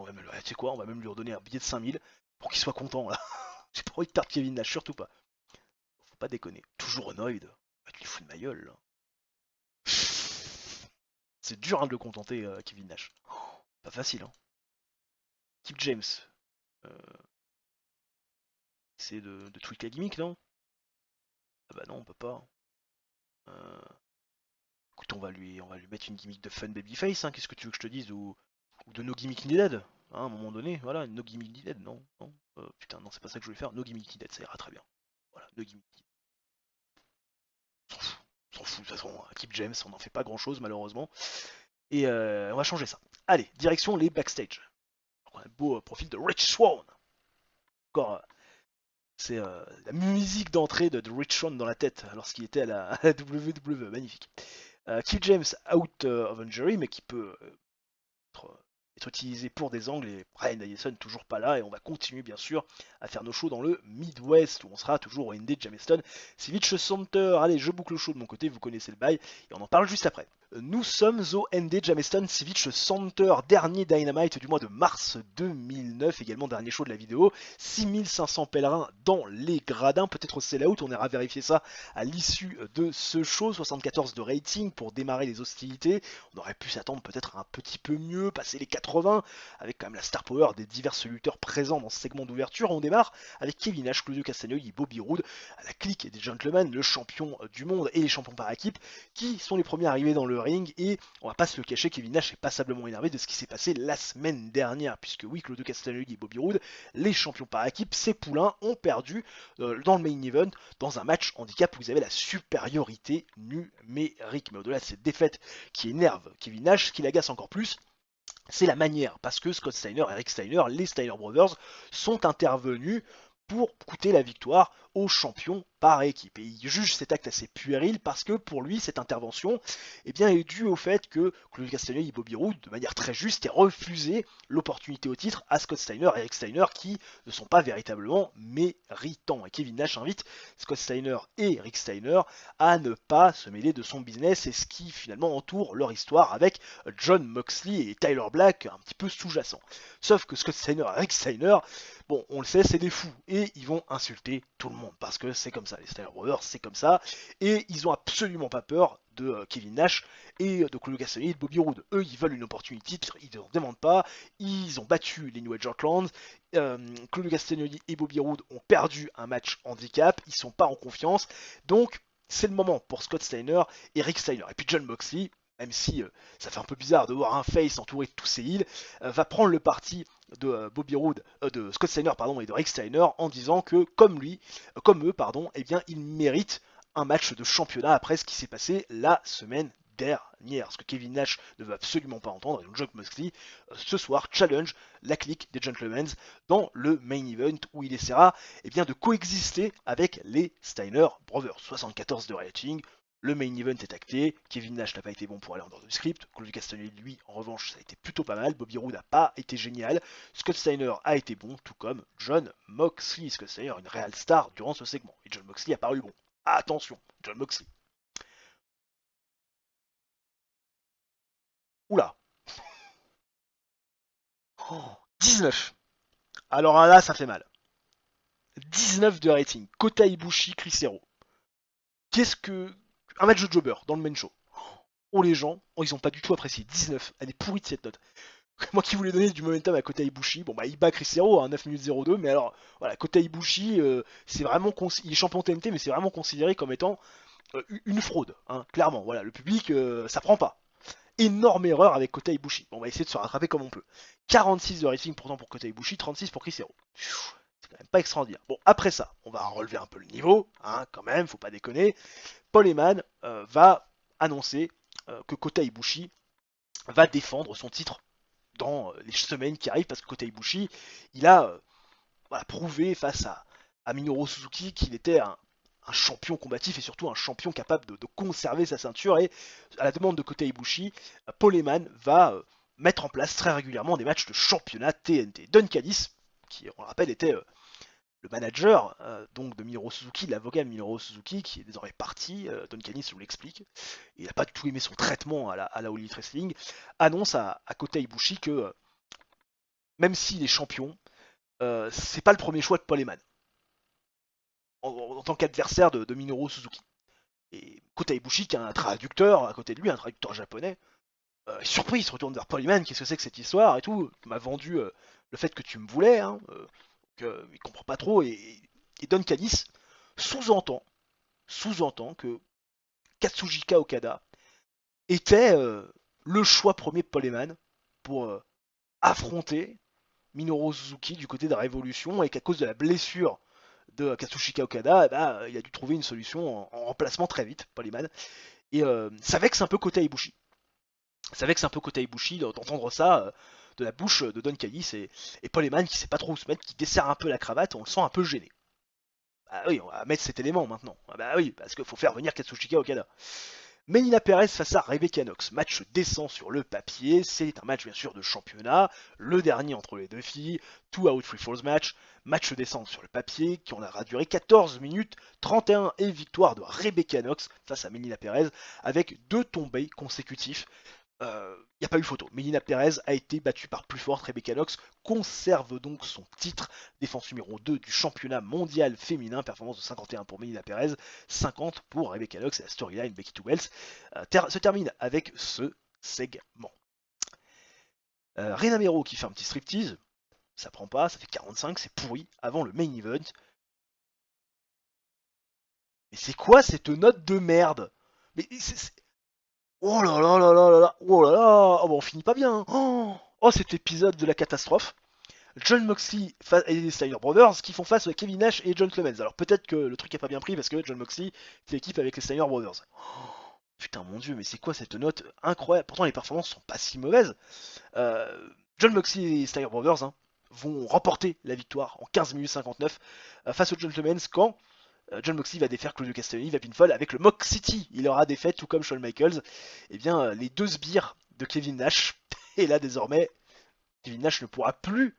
sais quoi, on va même lui redonner un billet de 5000 pour qu'il soit content là. J'ai pas envie de perdre Kevin Nash, surtout pas. Faut pas déconner. Toujours annoyed. Ah, tu lui fous de ma gueule là. C'est dur de le contenter, Kevin Nash. Pas facile, hein. Kip James. C'est de tweak la gimmick, non? Ah bah non, on peut pas. Écoute, on va lui mettre une gimmick de fun babyface, qu'est-ce que tu veux que je te dise, ou de no gimmick needed, à un moment donné, voilà, no gimmick needed, non, putain, non, c'est pas ça que je voulais faire, no gimmick needed, ça ira très bien, voilà, no gimmick needed. On s'en fout, de toute façon, Kip James, on n'en fait pas grand chose malheureusement, et on va changer ça. Allez, direction les backstage. Alors, on a le beau profil de Rich Swann, encore. C'est la musique d'entrée de Rich Swann dans la tête lorsqu'il était à la WWE, magnifique. Kip James out of injury, mais qui peut être utilisé pour des angles, et Bryan Danielson toujours pas là, et on va continuer bien sûr à faire nos shows dans le Midwest où on sera toujours au ND Jamestown. Savage Center, allez, je boucle le show de mon côté, vous connaissez le bail et on en parle juste après. Nous sommes au ND Jamestown Savage Center, dernier Dynamite du mois de mars 2009, également dernier show de la vidéo. 6500 pèlerins dans les gradins, peut-être au sell-out, on ira vérifier ça à l'issue de ce show. 74 de rating pour démarrer les hostilités, on aurait pu s'attendre peut-être un petit peu mieux, passer les 80, avec quand même la star power des divers lutteurs présents dans ce segment d'ouverture. On démarre avec Kevin Nash, Claudio Castagnoli et Bobby Roode, à la clique des gentlemen, le champion du monde et les champions par équipe, qui sont les premiers arrivés dans le ring, et on va pas se le cacher, Kevin Nash est passablement énervé de ce qui s'est passé la semaine dernière, puisque oui, Claudio Castagnoli et Bobby Roode, les champions par équipe, ces poulains ont perdu dans le main event, dans un match handicap où ils avaient la supériorité numérique. Mais au-delà de cette défaite qui énerve Kevin Nash, ce qui l'agace encore plus, c'est la manière, parce que Scott Steiner et Rick Steiner, les Steiner Brothers, sont intervenus pour coûter la victoire aux champions par équipe. Et il juge cet acte assez puéril parce que pour lui, cette intervention est due au fait que Claudio Castagnoli et Bobby Roode, de manière très juste, aient refusé l'opportunité au titre à Scott Steiner et Rick Steiner qui ne sont pas véritablement méritants. Et Kevin Nash invite Scott Steiner et Rick Steiner à ne pas se mêler de son business et ce qui finalement entoure leur histoire avec Jon Moxley et Tyler Black un petit peu sous-jacent. Sauf que Scott Steiner et Rick Steiner, bon, on le sait, c'est des fous et ils vont insulter tout le monde parce que c'est comme ça, les Steiner Brothers, c'est comme ça, et ils ont absolument pas peur de Kevin Nash et de Claudio Castagnoli et de Bobby Roode. Eux, ils veulent une opportunité, ils ne demandent pas, ils ont battu les New Age Outlaws, Claudio Castagnoli et Bobby Roode ont perdu un match handicap, ils sont pas en confiance, donc c'est le moment pour Scott Steiner et Rick Steiner. Et puis Jon Moxley, même si ça fait un peu bizarre de voir un face entouré de tous ses heels, va prendre le parti de Bobby Roode, de Scott Steiner pardon, et de Rick Steiner en disant que comme eux pardon, eh bien ils méritent un match de championnat après ce qui s'est passé la semaine dernière. Ce que Kevin Nash ne veut absolument pas entendre. Et donc Jon Moxley ce soir challenge la clique des Gentlemen dans le main event où il essaiera eh bien, de coexister avec les Steiner Brothers. 74 de rating. Le main event est acté, Kevin Nash n'a pas été bon pour aller en dehors du script, Claudio Castagnoli lui en revanche ça a été plutôt pas mal, Bobby Roode n'a pas été génial, Scott Steiner a été bon, tout comme Jon Moxley. Scott Steiner une réelle star durant ce segment, et Jon Moxley a paru bon. Attention, Jon Moxley. Oula. Oh, 19. Alors là, ça fait mal. 19 de rating. Kota Ibushi, Chris Hero. Qu'est-ce que... Un match de jobber dans le main show. Oh les gens, ils ont pas du tout apprécié. 19. Elle est pourrie de cette note. Moi qui voulais donner du momentum à Kota Ibushi, bon bah il bat Chris Hero à 9 minutes 02, mais alors voilà, Kota Ibushi, c'est vraiment il est champion TNT, mais c'est vraiment considéré comme étant une fraude, hein, clairement. Voilà, le public, ça prend pas. Énorme erreur avec Kota Ibushi. Bon, on va essayer de se rattraper comme on peut. 46 de rating pourtant pour Kota Ibushi, 36 pour Chris Hero. C'est quand même pas extraordinaire. Bon, après ça, on va relever un peu le niveau, hein, quand même, faut pas déconner. Paul Heyman va annoncer que Kota Ibushi va défendre son titre dans les semaines qui arrivent, parce que Kota Ibushi, il a voilà, prouvé face à Minoru Suzuki qu'il était un champion combatif et surtout un champion capable de conserver sa ceinture. Et à la demande de Kota Ibushi, Paul Heyman va mettre en place très régulièrement des matchs de championnat TNT. Don Callis, qui on le rappelle était le manager donc de Minoru Suzuki, l'avocat de Minoru Suzuki, qui est désormais parti, Don Callis nous l'explique, il n'a pas du tout aimé son traitement à la All Elite Wrestling, annonce à Kota Ibushi que même s'il est champion, c'est pas le premier choix de Paul Heyman en tant qu'adversaire de Minoru Suzuki. Et Kota Ibushi, qui a un traducteur à côté de lui, un traducteur japonais, est surpris, il se retourne vers Paul Heyman, qu'est-ce que c'est que cette histoire et tout, tu m'as vendu le fait que tu me voulais, hein, il comprend pas trop, et Don Callis sous-entend que Katsushika Okada était le choix premier de Paul Heyman pour affronter Minoru Suzuki du côté de la Révolution, et qu'à cause de la blessure de Katsushika Okada, il a dû trouver une solution en remplacement très vite, Paul Heyman. Et ça vexe un peu Kota Ibushi. Ça vexe un peu Kota Ibushi d'entendre ça de la bouche de Don Callis, et Paul Heyman qui sait pas trop où se mettre, qui desserre un peu la cravate, on le sent un peu gêné. Ah oui, on va mettre cet élément maintenant. Ah bah oui, parce qu'il faut faire venir Katsushika Okada. Melina Perez face à Rebecca Knox. Match décent sur le papier. C'est un match bien sûr de championnat. Le dernier entre les deux filles. 2 out 3 falls match. Match décent sur le papier qui en aura duré 14 minutes 31 et victoire de Rebecca Knox face à Melina Perez avec 2 tombées consécutifs. Il n'y a pas eu photo. Melina Perez a été battue par plus forte. Rebecca Knox conserve donc son titre. Défense numéro 2 du championnat mondial féminin. Performance de 51 pour Melina Perez, 50 pour Rebecca Knox. Et la storyline Becky Two Wells se termine avec ce segment. Rena Mero qui fait un petit striptease. Ça prend pas, ça fait 45, c'est pourri. Avant le main event. Mais c'est quoi cette note de merde? Mais oh là là là là là là, oh là là, oh bah on finit pas bien. Oh cet épisode de la catastrophe. Jon Moxley et les Steiner Brothers qui font face à Kevin Nash et John Clemens. Alors peut-être que le truc est pas bien pris parce que Jon Moxley fait équipe avec les Steiner Brothers. Putain mon dieu, mais c'est quoi cette note incroyable? Pourtant les performances sont pas si mauvaises. Jon Moxley et les Steiner Brothers vont remporter la victoire en 15 minutes 59 face aux Gentlemen quand Jon Moxley va défaire Claudio Castagnoli, va pinfall avec le Mox City. Il aura défait, tout comme Shawn Michaels, et bien les deux sbires de Kevin Nash. Et là désormais, Kevin Nash ne pourra plus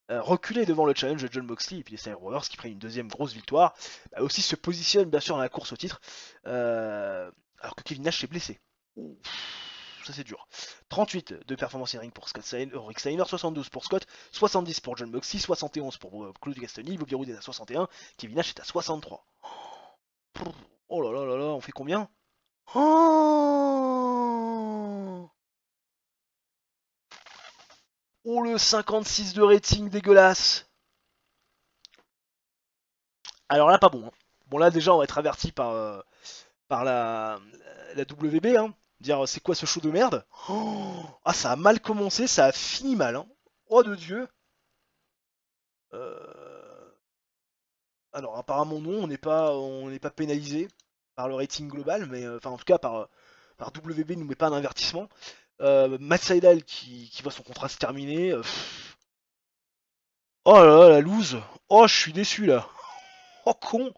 reculer devant le challenge de Jon Moxley, et puis les Steiner Brothers qui prennent une deuxième grosse victoire, aussi se positionnent bien sûr dans la course au titre, alors que Kevin Nash est blessé. Ouh, ça c'est dur. 38 de performance in ring pour Scott Steiner, Rick Steiner, 72 pour Scott, 70 pour Jon Moxley, 71 pour Claudio Castagnoli, Bobby Roode est à 61, Kevin Nash est à 63. Oh là là là là, on fait combien? Oh, oh le 56 de rating dégueulasse. Alors là, pas bon. Hein. Bon là déjà, on va être averti par la WB. Hein. Dire c'est quoi ce show de merde. Oh, ah ça a mal commencé, ça a fini mal. Hein. Oh de Dieu. Euh, Alors apparemment non, on n'est pas pénalisé par le rating global, mais enfin en tout cas par WB nous met pas un avertissement. Matt Seidel qui voit son contrat se terminer. Oh là là la loose. Oh je suis déçu là. Oh con.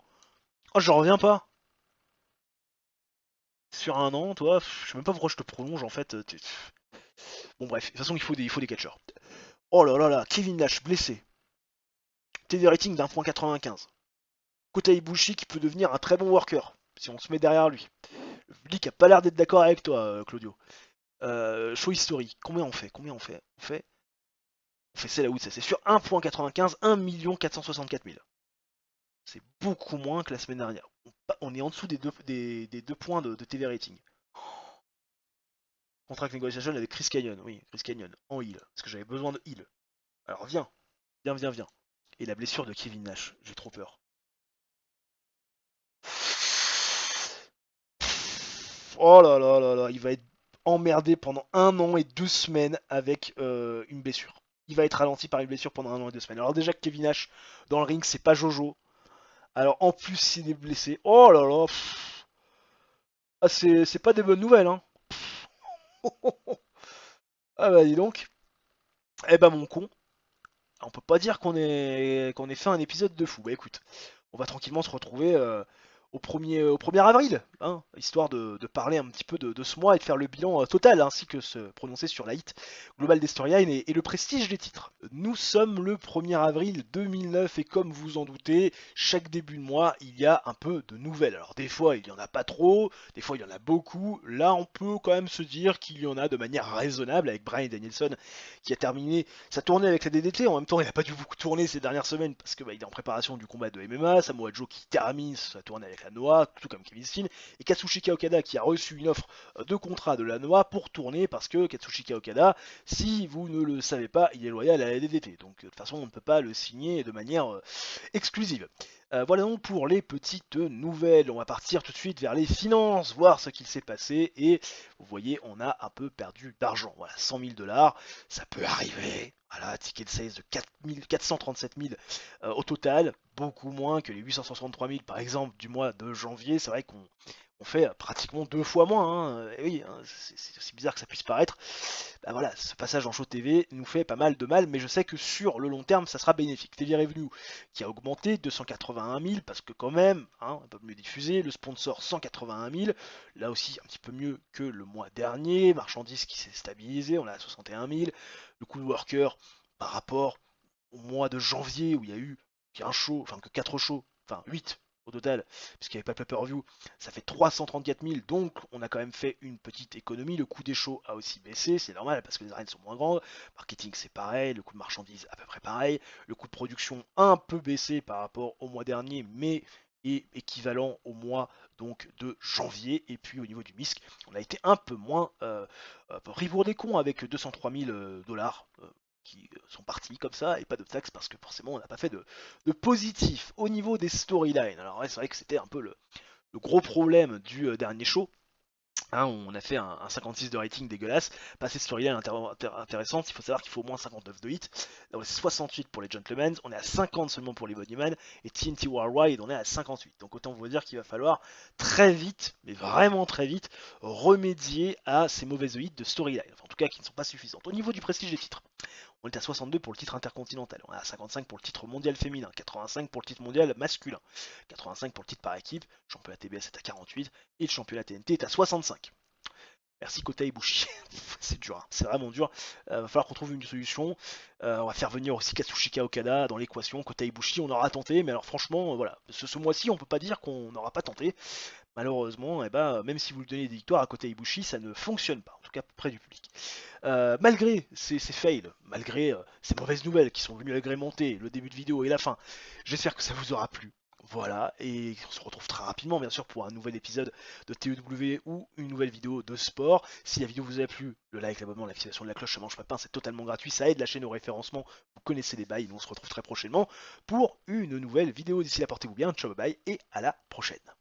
Oh j'en reviens pas. Sur un an, toi, je sais même pas pourquoi je te prolonge en fait. Bon bref, de toute façon il faut des catcheurs. Oh là là là, Kevin Nash blessé. TD rating d'1.95. Kota Ibushi qui peut devenir un très bon worker si on se met derrière lui. Blick a pas l'air d'être d'accord avec toi, Claudio. Show History, combien on fait on fait c'est là où c'est sur 1.95, 1 464 000. C'est beaucoup moins que la semaine dernière. On est en dessous des deux points de TV rating. Contract negotiation avec Chris Canyon, oui, Chris Canyon, en heal, parce que j'avais besoin de heal. Alors viens. Et la blessure de Kevin Nash, j'ai trop peur. Oh là là là là, il va être emmerdé pendant 1 an et 2 semaines avec une blessure. Il va être ralenti par une blessure pendant 1 an et 2 semaines. Alors déjà que Kevin Nash dans le ring c'est pas Jojo. Alors en plus s'il est blessé, oh là là, ah, c'est pas des bonnes nouvelles hein. Ah bah dis donc, eh bah mon con, on peut pas dire qu'on ait fait un épisode de fou. Bah écoute, on va tranquillement se retrouver au 1er avril, hein, histoire de parler un petit peu de ce mois et de faire le bilan total, ainsi que se prononcer sur la hit globale des storylines et le prestige des titres. Nous sommes le 1er avril 2009 et comme vous en doutez, chaque début de mois, il y a un peu de nouvelles. Alors des fois, il y en a pas trop, des fois, il y en a beaucoup. Là, on peut quand même se dire qu'il y en a de manière raisonnable avec Bryan Danielson qui a terminé sa tournée avec la DDT. En même temps, il n'a pas dû beaucoup tourner ces dernières semaines parce que il est en préparation du combat de MMA. Samoa Joe qui termine sa tournée avec la Noah, tout comme Kevin Steen. Et Katsushika Okada qui a reçu une offre de contrat de la Noah pour tourner parce que Katsushika Okada, si vous ne le savez pas, il est loyal à la DDT. Donc de toute façon, on ne peut pas le signer de manière exclusive. Voilà donc pour les petites nouvelles. On va partir tout de suite vers les finances, voir ce qu'il s'est passé. Et vous voyez, on a un peu perdu d'argent. Voilà, 100 000 $, ça peut arriver. Voilà, ticket de sales de 437 000 au total, beaucoup moins que les 863 000 par exemple du mois de janvier. C'est vrai qu'on fait pratiquement 2 fois moins. Hein. Et oui, hein, c'est aussi bizarre que ça puisse paraître. Bah voilà, ce passage en show TV nous fait pas mal de mal, mais je sais que sur le long terme, ça sera bénéfique. TV Revenue qui a augmenté 281 000 parce que quand même, hein, un peu mieux diffusé. Le sponsor 181 000, là aussi un petit peu mieux que le mois dernier. Marchandises qui s'est stabilisé, on est à 61 000. Le coût de worker par rapport au mois de janvier où il y a eu qu'un show, enfin que 4 shows, enfin 8 au total, puisqu'il n'y avait pas de pay-per-view, ça fait 334 000, donc on a quand même fait une petite économie. Le coût des shows a aussi baissé, c'est normal parce que les arènes sont moins grandes. Marketing c'est pareil, le coût de marchandises à peu près pareil, le coût de production un peu baissé par rapport au mois dernier, mais est équivalent au mois donc de janvier. Et puis au niveau du MISC, on a été un peu moins pris pour des cons avec 203 000 dollars qui sont partis comme ça et pas de taxes parce que forcément on n'a pas fait de positif au niveau des storylines. Alors ouais, c'est vrai que c'était un peu le gros problème du dernier show. Hein, on a fait un 56 de rating dégueulasse, pas assez de storyline intéressante, il faut savoir qu'il faut au moins 59 de hit, on est 68 pour les Gentlemen, on est à 50 seulement pour les Bodyman, et TNT Worldwide on est à 58, donc autant vous dire qu'il va falloir très vite, mais vraiment très vite, remédier à ces mauvaises hits de storyline, enfin, en tout cas qui ne sont pas suffisantes. Au niveau du prestige des titres, on est à 62 pour le titre intercontinental, on est à 55 pour le titre mondial féminin, 85 pour le titre mondial masculin, 85 pour le titre par équipe, championnat TBS est à 48 et le championnat TNT est à 65. Merci Kota Ibushi. C'est dur, hein. C'est vraiment dur. Va falloir qu'on trouve une solution. On va faire venir aussi Katsushika Okada dans l'équation. Kota Ibushi, on aura tenté, mais alors franchement, voilà, ce mois-ci, on peut pas dire qu'on n'aura pas tenté. Malheureusement, même si vous lui donnez des victoires à Kota Ibushi, ça ne fonctionne pas, en tout cas près du public. Malgré ces fails, malgré ces mauvaises nouvelles qui sont venues agrémenter le début de vidéo et la fin, j'espère que ça vous aura plu. Voilà, et on se retrouve très rapidement, bien sûr, pour un nouvel épisode de TEW ou une nouvelle vidéo de sport. Si la vidéo vous a plu, le like, l'abonnement, l'activation de la cloche, ça mange pas de pain, c'est totalement gratuit, ça aide la chaîne au référencement. Vous connaissez les bails, nous on se retrouve très prochainement pour une nouvelle vidéo. D'ici là, portez-vous bien, ciao, bye bye, et à la prochaine.